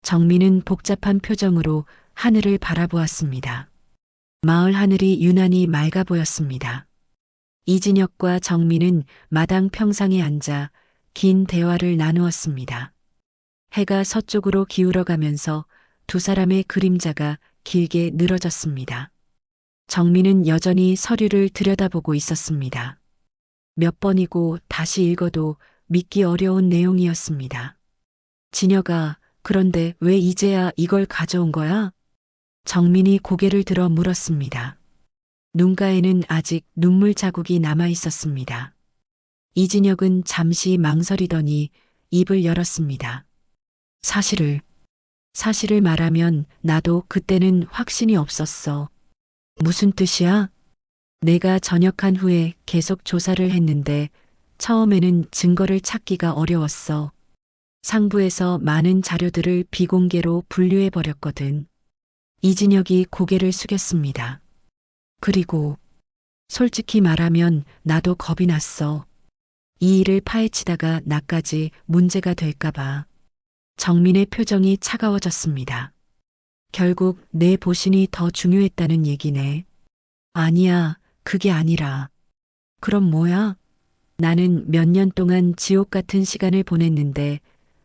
정민은 복잡한 표정으로 하늘을 바라보았습니다. 마을 하늘이 유난히 맑아 보였습니다. 이진혁과 정민은 마당 평상에 앉아 긴 대화를 나누었습니다. 해가 서쪽으로 기울어가면서 두 사람의 그림자가 길게 늘어졌습니다. 정민은 여전히 서류를 들여다보고 있었습니다. 몇 번이고 다시 읽어도 믿기 어려운 내용이었습니다. 진혁아, 그런데 왜 이제야 이걸 가져온 거야? 정민이 고개를 들어 물었습니다. 눈가에는 아직 눈물 자국이 남아 있었습니다. 이진혁은 잠시 망설이더니 입을 열었습니다. 사실을 말하면 나도 그때는 확신이 없었어. 무슨 뜻이야? 내가 전역한 후에 계속 조사를 했는데 처음에는 증거를 찾기가 어려웠어. 상부에서 많은 자료들을 비공개로 분류해버렸거든. 이진혁이 고개를 숙였습니다. 그리고 솔직히 말하면 나도 겁이 났어. 이 일을 파헤치다가 나까지 문제가 될까봐. 정민의 표정이 차가워졌습니다. 결국 내 보신이 더 중요했다는 얘기네. 아니야, 그게 아니라. 그럼 뭐야? 나는 몇 년 동안 지옥 같은 시간을 보냈는데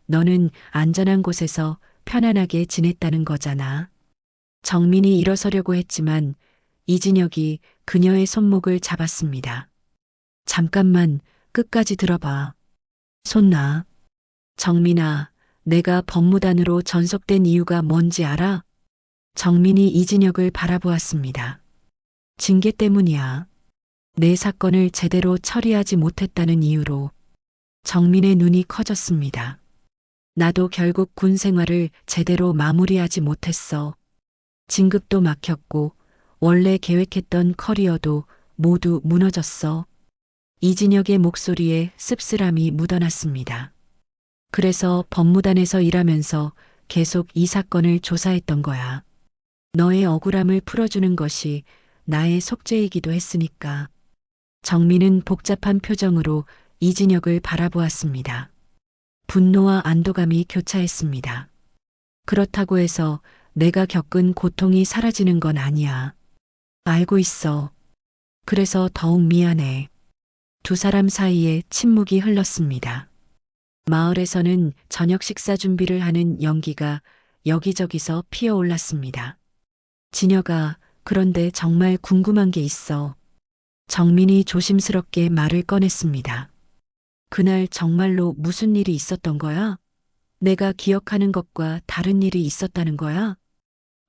너는 안전한 곳에서 편안하게 지냈다는 거잖아. 정민이 일어서려고 했지만 이진혁이 그녀의 손목을 잡았습니다. 잠깐만, 끝까지 들어봐. 손 놔. 정민아, 내가 법무단으로 전속된 이유가 뭔지 알아? 정민이 이진혁을 바라보았습니다. 징계 때문이야. 내 사건을 제대로 처리하지 못했다는 이유로. 정민의 눈이 커졌습니다. 나도 결국 군 생활을 제대로 마무리하지 못했어. 진급도 막혔고 원래 계획했던 커리어도 모두 무너졌어. 이진혁의 목소리에 씁쓸함이 묻어났습니다. 그래서 법무단에서 일하면서 계속 이 사건을 조사했던 거야. 너의 억울함을 풀어주는 것이 나의 속죄이기도 했으니까. 정민은 복잡한 표정으로 이진혁을 바라보았습니다. 분노와 안도감이 교차했습니다. 그렇다고 해서 내가 겪은 고통이 사라지는 건 아니야. 알고 있어. 그래서 더욱 미안해. 두 사람 사이에 침묵이 흘렀습니다. 마을에서는 저녁 식사 준비를 하는 연기가 여기저기서 피어올랐습니다. 진혁아, 그런데 정말 궁금한 게 있어. 정민이 조심스럽게 말을 꺼냈습니다. 그날 정말로 무슨 일이 있었던 거야? 내가 기억하는 것과 다른 일이 있었다는 거야?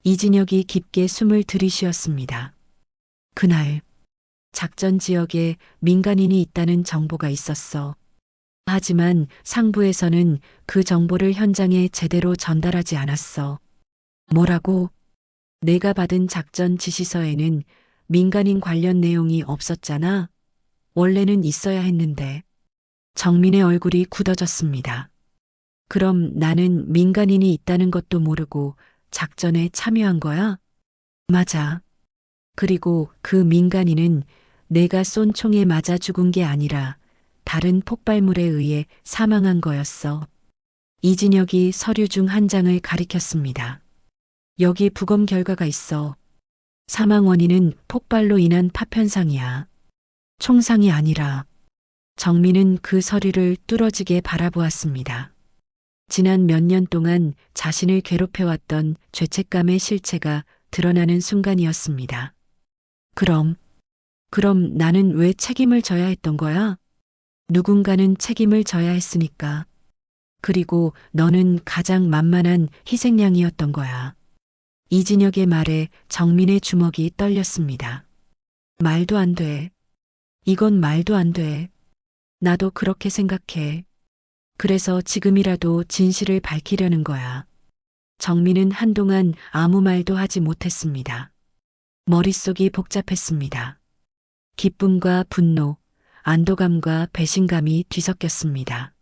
이진혁이 깊게 숨을 들이쉬었습니다. 그날 작전 지역에 민간인이 있다는 정보가 있었어. 하지만 상부에서는 그 정보를 현장에 제대로 전달하지 않았어. 뭐라고? 내가 받은 작전 지시서에는 민간인 관련 내용이 없었잖아. 원래는 있어야 했는데. 정민의 얼굴이 굳어졌습니다. 그럼 나는 민간인이 있다는 것도 모르고 작전에 참여한 거야? 맞아. 그리고 그 민간인은 내가 쏜 총에 맞아 죽은 게 아니라 다른 폭발물에 의해 사망한 거였어. 이진혁이 서류 중 한 장을 가리켰습니다. 여기 부검 결과가 있어. 사망 원인은 폭발로 인한 파편상이야. 총상이 아니라. 정민은 그 서류를 뚫어지게 바라보았습니다. 지난 몇 년 동안 자신을 괴롭혀왔던 죄책감의 실체가 드러나는 순간이었습니다. 그럼 나는 왜 책임을 져야 했던 거야? 누군가는 책임을 져야 했으니까. 그리고 너는 가장 만만한 희생양이었던 거야. 이진혁의 말에 정민의 주먹이 떨렸습니다. 말도 안 돼. 이건 말도 안 돼. 나도 그렇게 생각해. 그래서 지금이라도 진실을 밝히려는 거야. 정민은 한동안 아무 말도 하지 못했습니다. 머릿속이 복잡했습니다. 기쁨과 분노, 안도감과 배신감이 뒤섞였습니다.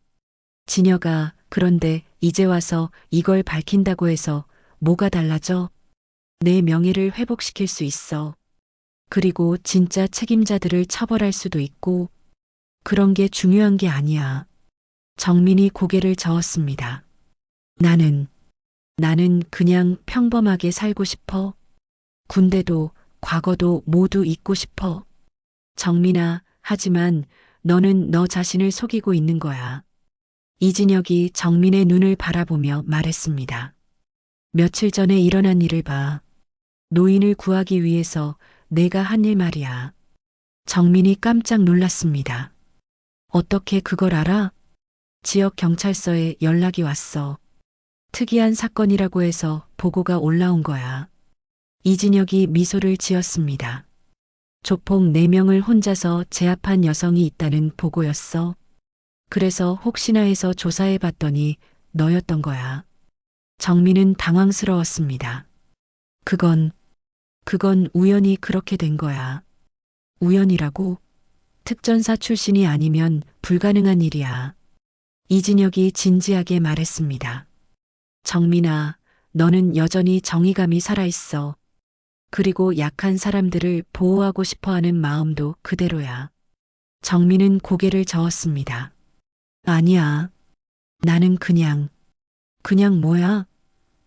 진혁아, 그런데 이제 와서 이걸 밝힌다고 해서 뭐가 달라져? 내 명예를 회복시킬 수 있어. 그리고 진짜 책임자들을 처벌할 수도 있고, 그런 게 중요한 게 아니야. 정민이 고개를 저었습니다. 나는 그냥 평범하게 살고 싶어. 군대도 과거도 모두 잊고 싶어. 정민아, 하지만 너는 너 자신을 속이고 있는 거야. 이진혁이 정민의 눈을 바라보며 말했습니다. 며칠 전에 일어난 일을 봐. 노인을 구하기 위해서 내가 한 일 말이야. 정민이 깜짝 놀랐습니다. 어떻게 그걸 알아? 지역 경찰서에 연락이 왔어. 특이한 사건이라고 해서 보고가 올라온 거야. 이진혁이 미소를 지었습니다. 조폭 4명을 혼자서 제압한 여성이 있다는 보고였어. 그래서 혹시나 해서 조사해 봤더니 너였던 거야. 정민은 당황스러웠습니다. 그건 우연히 그렇게 된 거야. 우연이라고? 특전사 출신이 아니면 불가능한 일이야. 이진혁이 진지하게 말했습니다. 정민아, 너는 여전히 정의감이 살아있어. 그리고 약한 사람들을 보호하고 싶어 하는 마음도 그대로야. 정민은 고개를 저었습니다. 아니야. 나는 그냥 뭐야?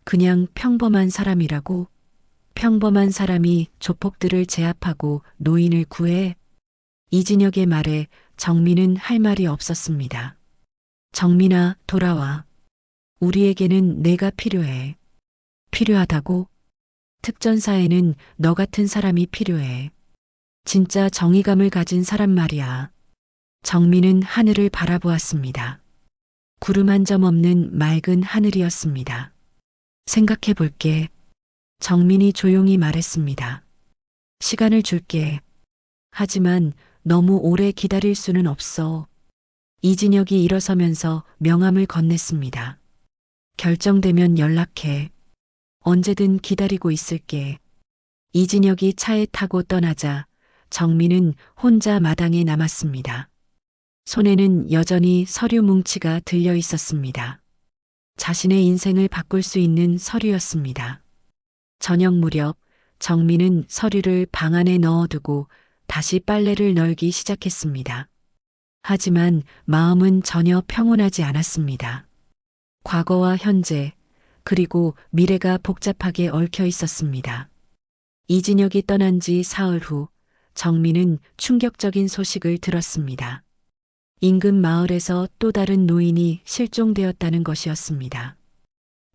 그냥 평범한 사람이라고. 평범한 사람이 조폭들을 제압하고 노인을 구해. 이진혁의 말에 정민은 할 말이 없었습니다. 정민아, 돌아와. 우리에게는 내가 필요해. 필요하다고? 특전사에는 너 같은 사람이 필요해. 진짜 정의감을 가진 사람 말이야. 정민은 하늘을 바라보았습니다. 구름 한 점 없는 맑은 하늘이었습니다. 생각해 볼게. 정민이 조용히 말했습니다. 시간을 줄게. 하지만 너무 오래 기다릴 수는 없어. 이진혁이 일어서면서 명함을 건넸습니다. 결정되면 연락해. 언제든 기다리고 있을게. 이진혁이 차에 타고 떠나자 정민은 혼자 마당에 남았습니다. 손에는 여전히 서류 뭉치가 들려 있었습니다. 자신의 인생을 바꿀 수 있는 서류였습니다. 저녁 무렵 정민은 서류를 방 안에 넣어두고 다시 빨래를 널기 시작했습니다. 하지만 마음은 전혀 평온하지 않았습니다. 과거와 현재, 그리고 미래가 복잡하게 얽혀 있었습니다. 이진혁이 떠난 지 사흘 후 정민은 충격적인 소식을 들었습니다. 인근 마을에서 또 다른 노인이 실종되었다는 것이었습니다.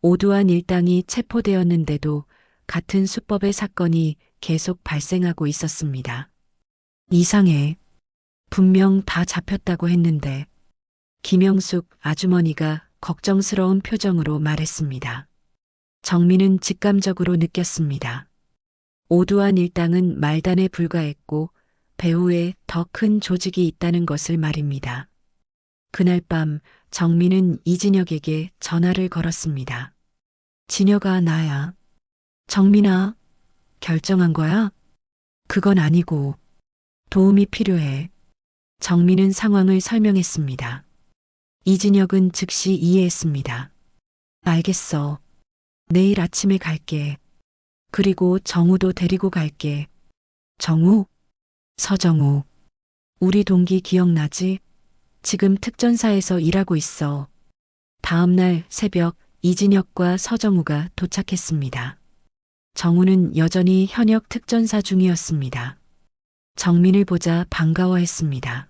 오두환 일당이 체포되었는데도 같은 수법의 사건이 계속 발생하고 있었습니다. 이상해. 분명 다 잡혔다고 했는데. 김영숙 아주머니가 걱정스러운 표정으로 말했습니다. 정민은 직감적으로 느꼈습니다. 오두환 일당은 말단에 불과했고 배후에 더 큰 조직이 있다는 것을 말입니다. 그날 밤 정민은 이진혁에게 전화를 걸었습니다. 진혁아, 나야. 정민아, 결정한 거야? 그건 아니고 도움이 필요해. 정민은 상황을 설명했습니다. 이진혁은 즉시 이해했습니다. 알겠어. 내일 아침에 갈게. 그리고 정우도 데리고 갈게. 정우? 서정우. 우리 동기 기억나지? 지금 특전사에서 일하고 있어. 다음 날 새벽 이진혁과 서정우가 도착했습니다. 정우는 여전히 현역 특전사 중이었습니다. 정민을 보자 반가워했습니다.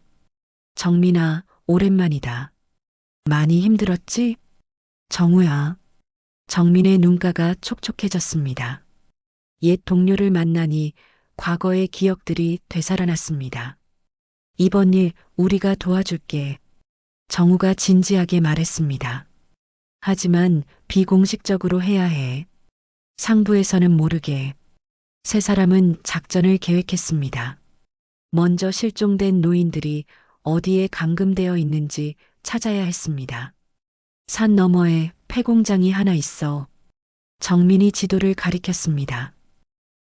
정민아, 오랜만이다. 많이 힘들었지? 정우야. 정민의 눈가가 촉촉해졌습니다. 옛 동료를 만나니 과거의 기억들이 되살아났습니다. 이번 일 우리가 도와줄게. 정우가 진지하게 말했습니다. 하지만 비공식적으로 해야 해. 상부에서는 모르게. 세 사람은 작전을 계획했습니다. 먼저 실종된 노인들이 어디에 감금되어 있는지 찾아야 했습니다. 산 너머에 폐공장이 하나 있어. 정민이 지도를 가리켰습니다.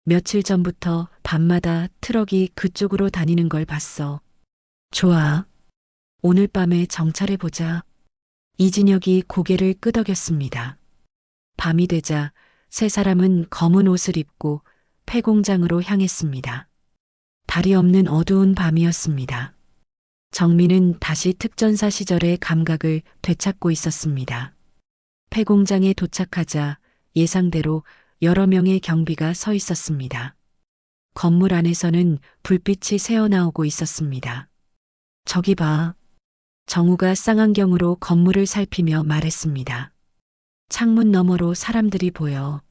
며칠 전부터 밤마다 트럭이 그쪽으로 다니는 걸 봤어. 좋아. 오늘 밤에 정찰해보자. 이진혁이 고개를 끄덕였습니다. 밤이 되자 세 사람은 검은 옷을 입고 폐공장으로 향했습니다. 달이 없는 어두운 밤이었습니다. 정민은 다시 특전사 시절의 감각을 되찾고 있었습니다. 폐공장에 도착하자 예상대로 여러 명의 경비가 서 있었습니다. 건물 안에서는 불빛이 새어나오고 있었습니다. 저기 봐. 정우가 쌍안경으로 건물을 살피며 말했습니다. 창문 너머로 사람들이 보여.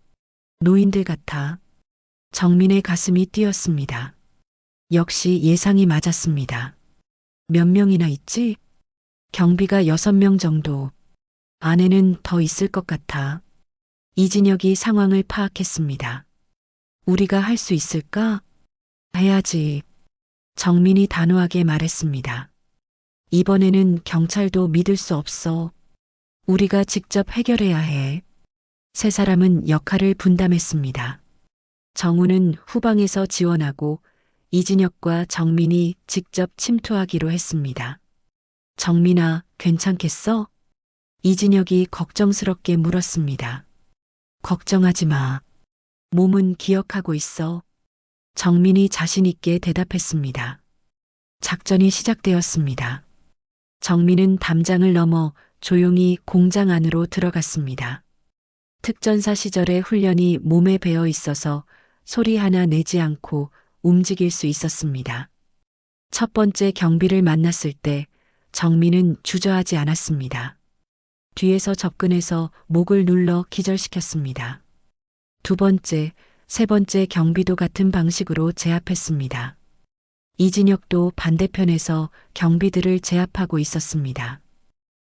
노인들 같아. 정민의 가슴이 뛰었습니다. 역시 예상이 맞았습니다. 몇 명이나 있지? 경비가 6명 정도. 안에는 더 있을 것 같아. 이진혁이 상황을 파악했습니다. 우리가 할 수 있을까? 해야지. 정민이 단호하게 말했습니다. 이번에는 경찰도 믿을 수 없어. 우리가 직접 해결해야 해. 세 사람은 역할을 분담했습니다. 정우는 후방에서 지원하고 이진혁과 정민이 직접 침투하기로 했습니다. 정민아, 괜찮겠어? 이진혁이 걱정스럽게 물었습니다. 걱정하지 마. 몸은 기억하고 있어. 정민이 자신 있게 대답했습니다. 작전이 시작되었습니다. 정민은 담장을 넘어 조용히 공장 안으로 들어갔습니다. 특전사 시절의 훈련이 몸에 배어 있어서 소리 하나 내지 않고 움직일 수 있었습니다. 첫 번째 경비를 만났을 때 정민은 주저하지 않았습니다. 뒤에서 접근해서 목을 눌러 기절시켰습니다. 두 번째, 세 번째 경비도 같은 방식으로 제압했습니다. 이진혁도 반대편에서 경비들을 제압하고 있었습니다.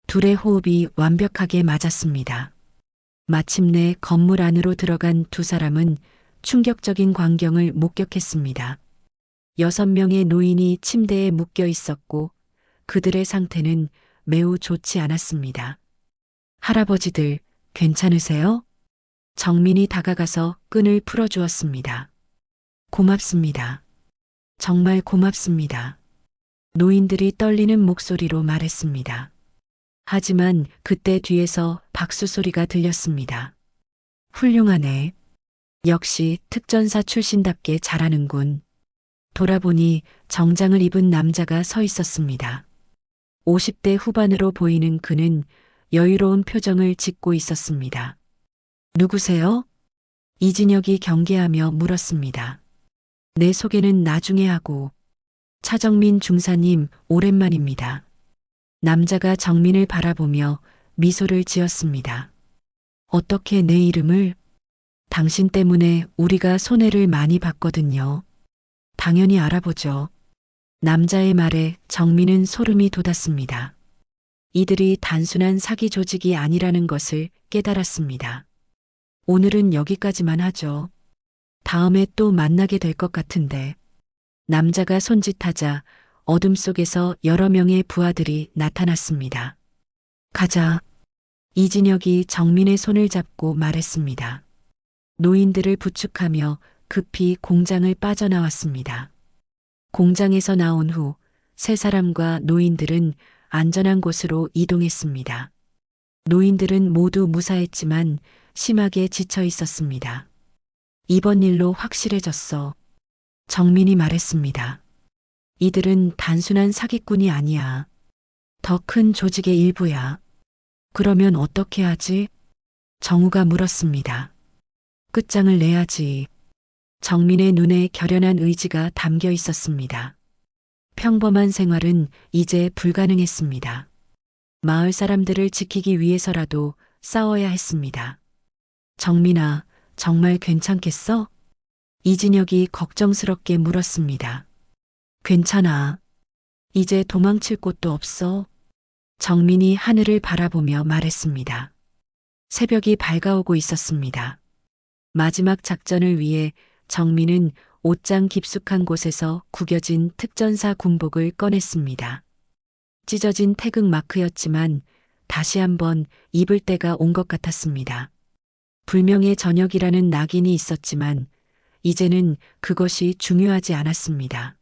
둘의 호흡이 완벽하게 맞았습니다. 마침내 건물 안으로 들어간 두 사람은 충격적인 광경을 목격했습니다. 6명의 노인이 침대에 묶여 있었고 그들의 상태는 매우 좋지 않았습니다. 할아버지들, 괜찮으세요? 정민이 다가가서 끈을 풀어주었습니다. 고맙습니다. 정말 고맙습니다. 노인들이 떨리는 목소리로 말했습니다. 하지만 그때 뒤에서 박수 소리가 들렸습니다. 훌륭하네. 역시 특전사 출신답게 잘하는군. 돌아보니 정장을 입은 남자가 서 있었습니다. 50대 후반으로 보이는 그는 여유로운 표정을 짓고 있었습니다. 누구세요? 이진혁이 경계하며 물었습니다. 내 소개는 나중에 하고. 차정민 중사님, 오랜만입니다. 남자가 정민을 바라보며 미소를 지었습니다. 어떻게 내 이름을? 당신 때문에 우리가 손해를 많이 봤거든요. 당연히 알아보죠. 남자의 말에 정민은 소름이 돋았습니다. 이들이 단순한 사기 조직이 아니라는 것을 깨달았습니다. 오늘은 여기까지만 하죠. 다음에 또 만나게 될 것 같은데. 남자가 손짓하자 어둠 속에서 여러 명의 부하들이 나타났습니다. 가자. 이진혁이 정민의 손을 잡고 말했습니다. 노인들을 부축하며 급히 공장을 빠져나왔습니다. 공장에서 나온 후 세 사람과 노인들은 안전한 곳으로 이동했습니다. 노인들은 모두 무사했지만 심하게 지쳐 있었습니다. 이번 일로 확실해졌어. 정민이 말했습니다. 이들은 단순한 사기꾼이 아니야. 더 큰 조직의 일부야. 그러면 어떻게 하지? 정우가 물었습니다. 끝장을 내야지. 정민의 눈에 결연한 의지가 담겨 있었습니다. 평범한 생활은 이제 불가능했습니다. 마을 사람들을 지키기 위해서라도 싸워야 했습니다. 정민아, 정말 괜찮겠어? 이진혁이 걱정스럽게 물었습니다. 괜찮아. 이제 도망칠 곳도 없어. 정민이 하늘을 바라보며 말했습니다. 새벽이 밝아오고 있었습니다. 마지막 작전을 위해 정민은 옷장 깊숙한 곳에서 구겨진 특전사 군복을 꺼냈습니다. 찢어진 태극 마크였지만 다시 한번 입을 때가 온 것 같았습니다. 불명예 전역이라는 낙인이 있었지만 이제는 그것이 중요하지 않았습니다.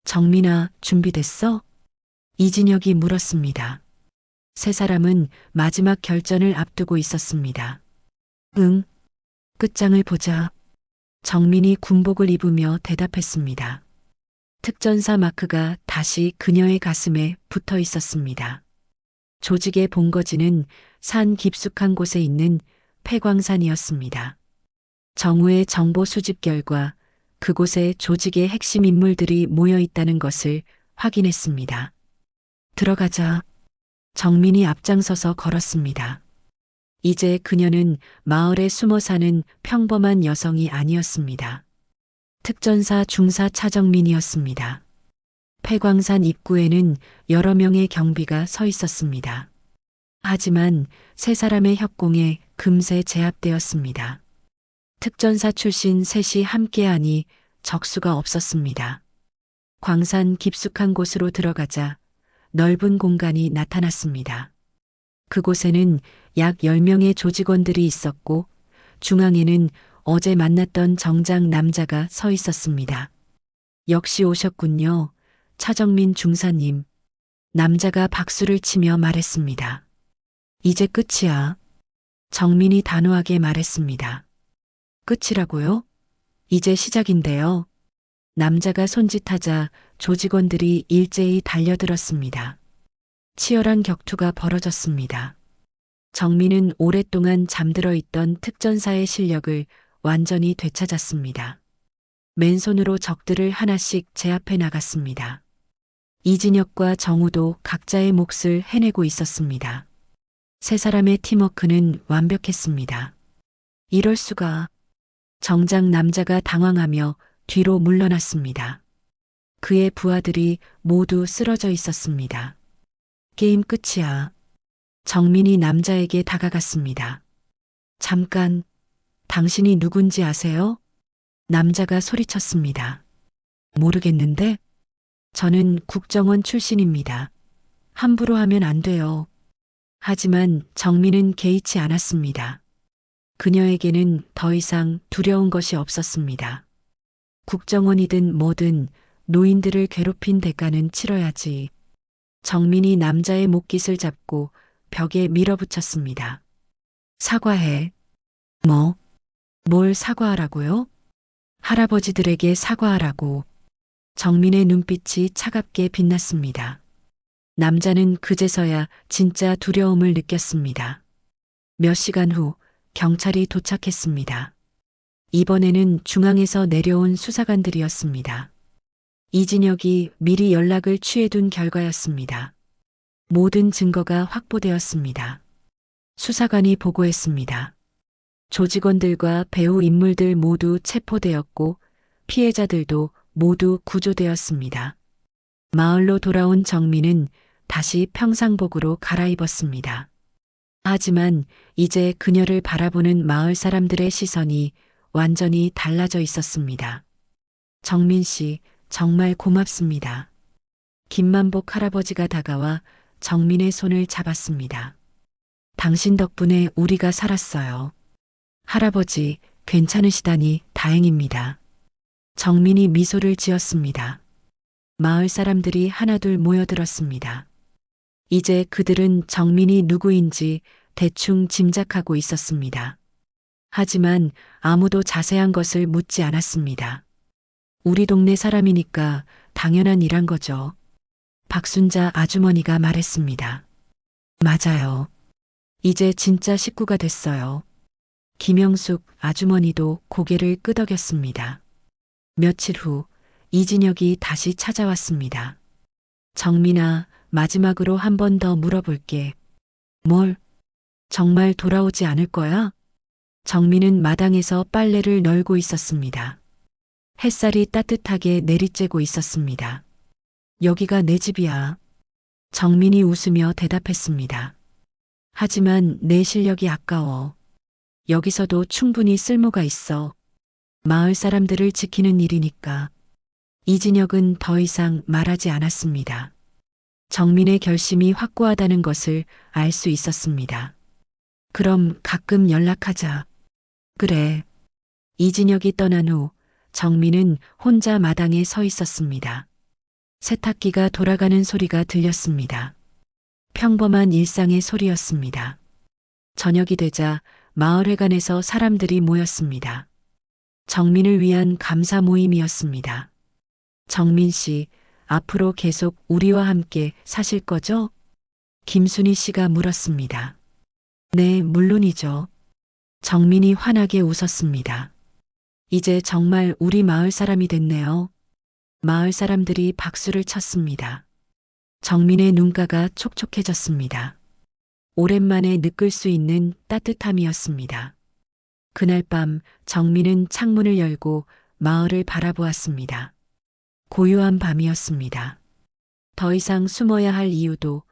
정민아, 준비됐어? 이진혁이 물었습니다. 세 사람은 마지막 결전을 앞두고 있었습니다. 응. 끝장을 보자. 정민이 군복을 입으며 대답했습니다. 특전사 마크가 다시 그녀의 가슴에 붙어 있었습니다. 조직의 본거지는 산 깊숙한 곳에 있는 폐광산이었습니다. 정우의 정보 수집 결과 그곳에 조직의 핵심 인물들이 모여 있다는 것을 확인했습니다. 들어가자. 정민이 앞장서서 걸었습니다. 이제 그녀는 마을에 숨어 사는 평범한 여성이 아니었습니다. 특전사 중사 차정민이었습니다. 폐광산 입구에는 여러 명의 경비가 서 있었습니다. 하지만 세 사람의 협공에 금세 제압되었습니다. 특전사 출신 셋이 함께하니 적수가 없었습니다. 광산 깊숙한 곳으로 들어가자 넓은 공간이 나타났습니다. 그곳에는 약 10명의 조직원들이 있었고 중앙에는 어제 만났던 정장 남자가 서 있었습니다. 역시 오셨군요. 차정민 중사님. 남자가 박수를 치며 말했습니다. 이제 끝이야. 정민이 단호하게 말했습니다. 끝이라고요? 이제 시작인데요. 남자가 손짓하자 조직원들이 일제히 달려들었습니다. 치열한 격투가 벌어졌습니다. 정민은 오랫동안 잠들어 있던 특전사의 실력을 완전히 되찾았습니다. 맨손으로 적들을 하나씩 제압해 나갔습니다. 이진혁과 정우도 각자의 몫을 해내고 있었습니다. 세 사람의 팀워크는 완벽했습니다. 이럴 수가. 정장 남자가 당황하며 뒤로 물러났습니다. 그의 부하들이 모두 쓰러져 있었습니다. 게임 끝이야. 정민이 남자에게 다가갔습니다. 잠깐, 당신이 누군지 아세요? 남자가 소리쳤습니다. 모르겠는데? 저는 국정원 출신입니다. 함부로 하면 안 돼요. 하지만 정민은 개의치 않았습니다. 그녀에게는 더 이상 두려운 것이 없었습니다. 국정원이든 뭐든 노인들을 괴롭힌 대가는 치러야지. 정민이 남자의 목깃을 잡고 벽에 밀어붙였습니다. 사과해. 뭐? 뭘 사과하라고요? 할아버지들에게 사과하라고. 정민의 눈빛이 차갑게 빛났습니다. 남자는 그제서야 진짜 두려움을 느꼈습니다. 몇 시간 후 경찰이 도착했습니다. 이번에는 중앙에서 내려온 수사관들이었습니다. 이진혁이 미리 연락을 취해둔 결과였습니다. 모든 증거가 확보되었습니다. 수사관이 보고했습니다. 조직원들과 배후 인물들 모두 체포되었고 피해자들도 모두 구조되었습니다. 마을로 돌아온 정민은 다시 평상복으로 갈아입었습니다. 하지만 이제 그녀를 바라보는 마을 사람들의 시선이 완전히 달라져 있었습니다. 정민 씨, 정말 고맙습니다. 김만복 할아버지가 다가와 정민의 손을 잡았습니다. 당신 덕분에 우리가 살았어요. 할아버지, 괜찮으시다니 다행입니다. 정민이 미소를 지었습니다. 마을 사람들이 하나둘 모여들었습니다. 이제 그들은 정민이 누구인지 대충 짐작하고 있었습니다. 하지만 아무도 자세한 것을 묻지 않았습니다. 우리 동네 사람이니까 당연한 일한 거죠. 박순자 아주머니가 말했습니다. 맞아요. 이제 진짜 식구가 됐어요. 김영숙 아주머니도 고개를 끄덕였습니다. 며칠 후 이진혁이 다시 찾아왔습니다. 정민아, 마지막으로 한 번 더 물어볼게. 뭘? 정말 돌아오지 않을 거야? 정민은 마당에서 빨래를 널고 있었습니다. 햇살이 따뜻하게 내리쬐고 있었습니다. 여기가 내 집이야. 정민이 웃으며 대답했습니다. 하지만 내 실력이 아까워. 여기서도 충분히 쓸모가 있어. 마을 사람들을 지키는 일이니까. 이진혁은 더 이상 말하지 않았습니다. 정민의 결심이 확고하다는 것을 알 수 있었습니다. 그럼 가끔 연락하자. 그래. 이진혁이 떠난 후 정민은 혼자 마당에 서 있었습니다. 세탁기가 돌아가는 소리가 들렸습니다. 평범한 일상의 소리였습니다. 저녁이 되자 마을회관에서 사람들이 모였습니다. 정민을 위한 감사 모임이었습니다. 정민 씨, 앞으로 계속 우리와 함께 사실 거죠? 김순희 씨가 물었습니다. 네, 물론이죠. 정민이 환하게 웃었습니다. 이제 정말 우리 마을 사람이 됐네요. 마을 사람들이 박수를 쳤습니다. 정민의 눈가가 촉촉해졌습니다. 오랜만에 느낄 수 있는 따뜻함이었습니다. 그날 밤 정민은 창문을 열고 마을을 바라보았습니다. 고요한 밤이었습니다. 더 이상 숨어야 할 이유도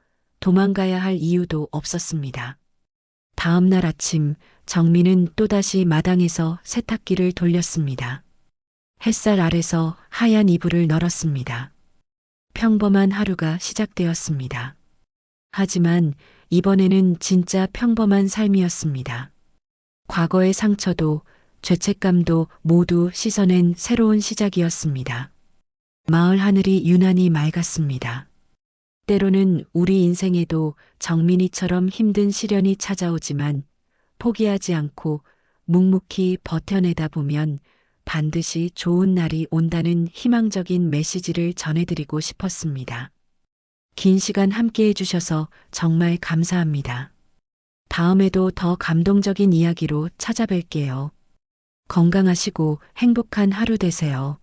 도망가야 할 이유도 없었습니다. 다음 날 아침 정민은 또다시 마당에서 세탁기를 돌렸습니다. 햇살 아래서 하얀 이불을 널었습니다. 평범한 하루가 시작되었습니다. 하지만 이번에는 진짜 평범한 삶이었습니다. 과거의 상처도 죄책감도 모두 씻어낸 새로운 시작이었습니다. 마을 하늘이 유난히 맑았습니다. 때로는 우리 인생에도 정민이처럼 힘든 시련이 찾아오지만 포기하지 않고 묵묵히 버텨내다 보면 반드시 좋은 날이 온다는 희망적인 메시지를 전해드리고 싶었습니다. 긴 시간 함께 해주셔서 정말 감사합니다. 다음에도 더 감동적인 이야기로 찾아뵐게요. 건강하시고 행복한 하루 되세요.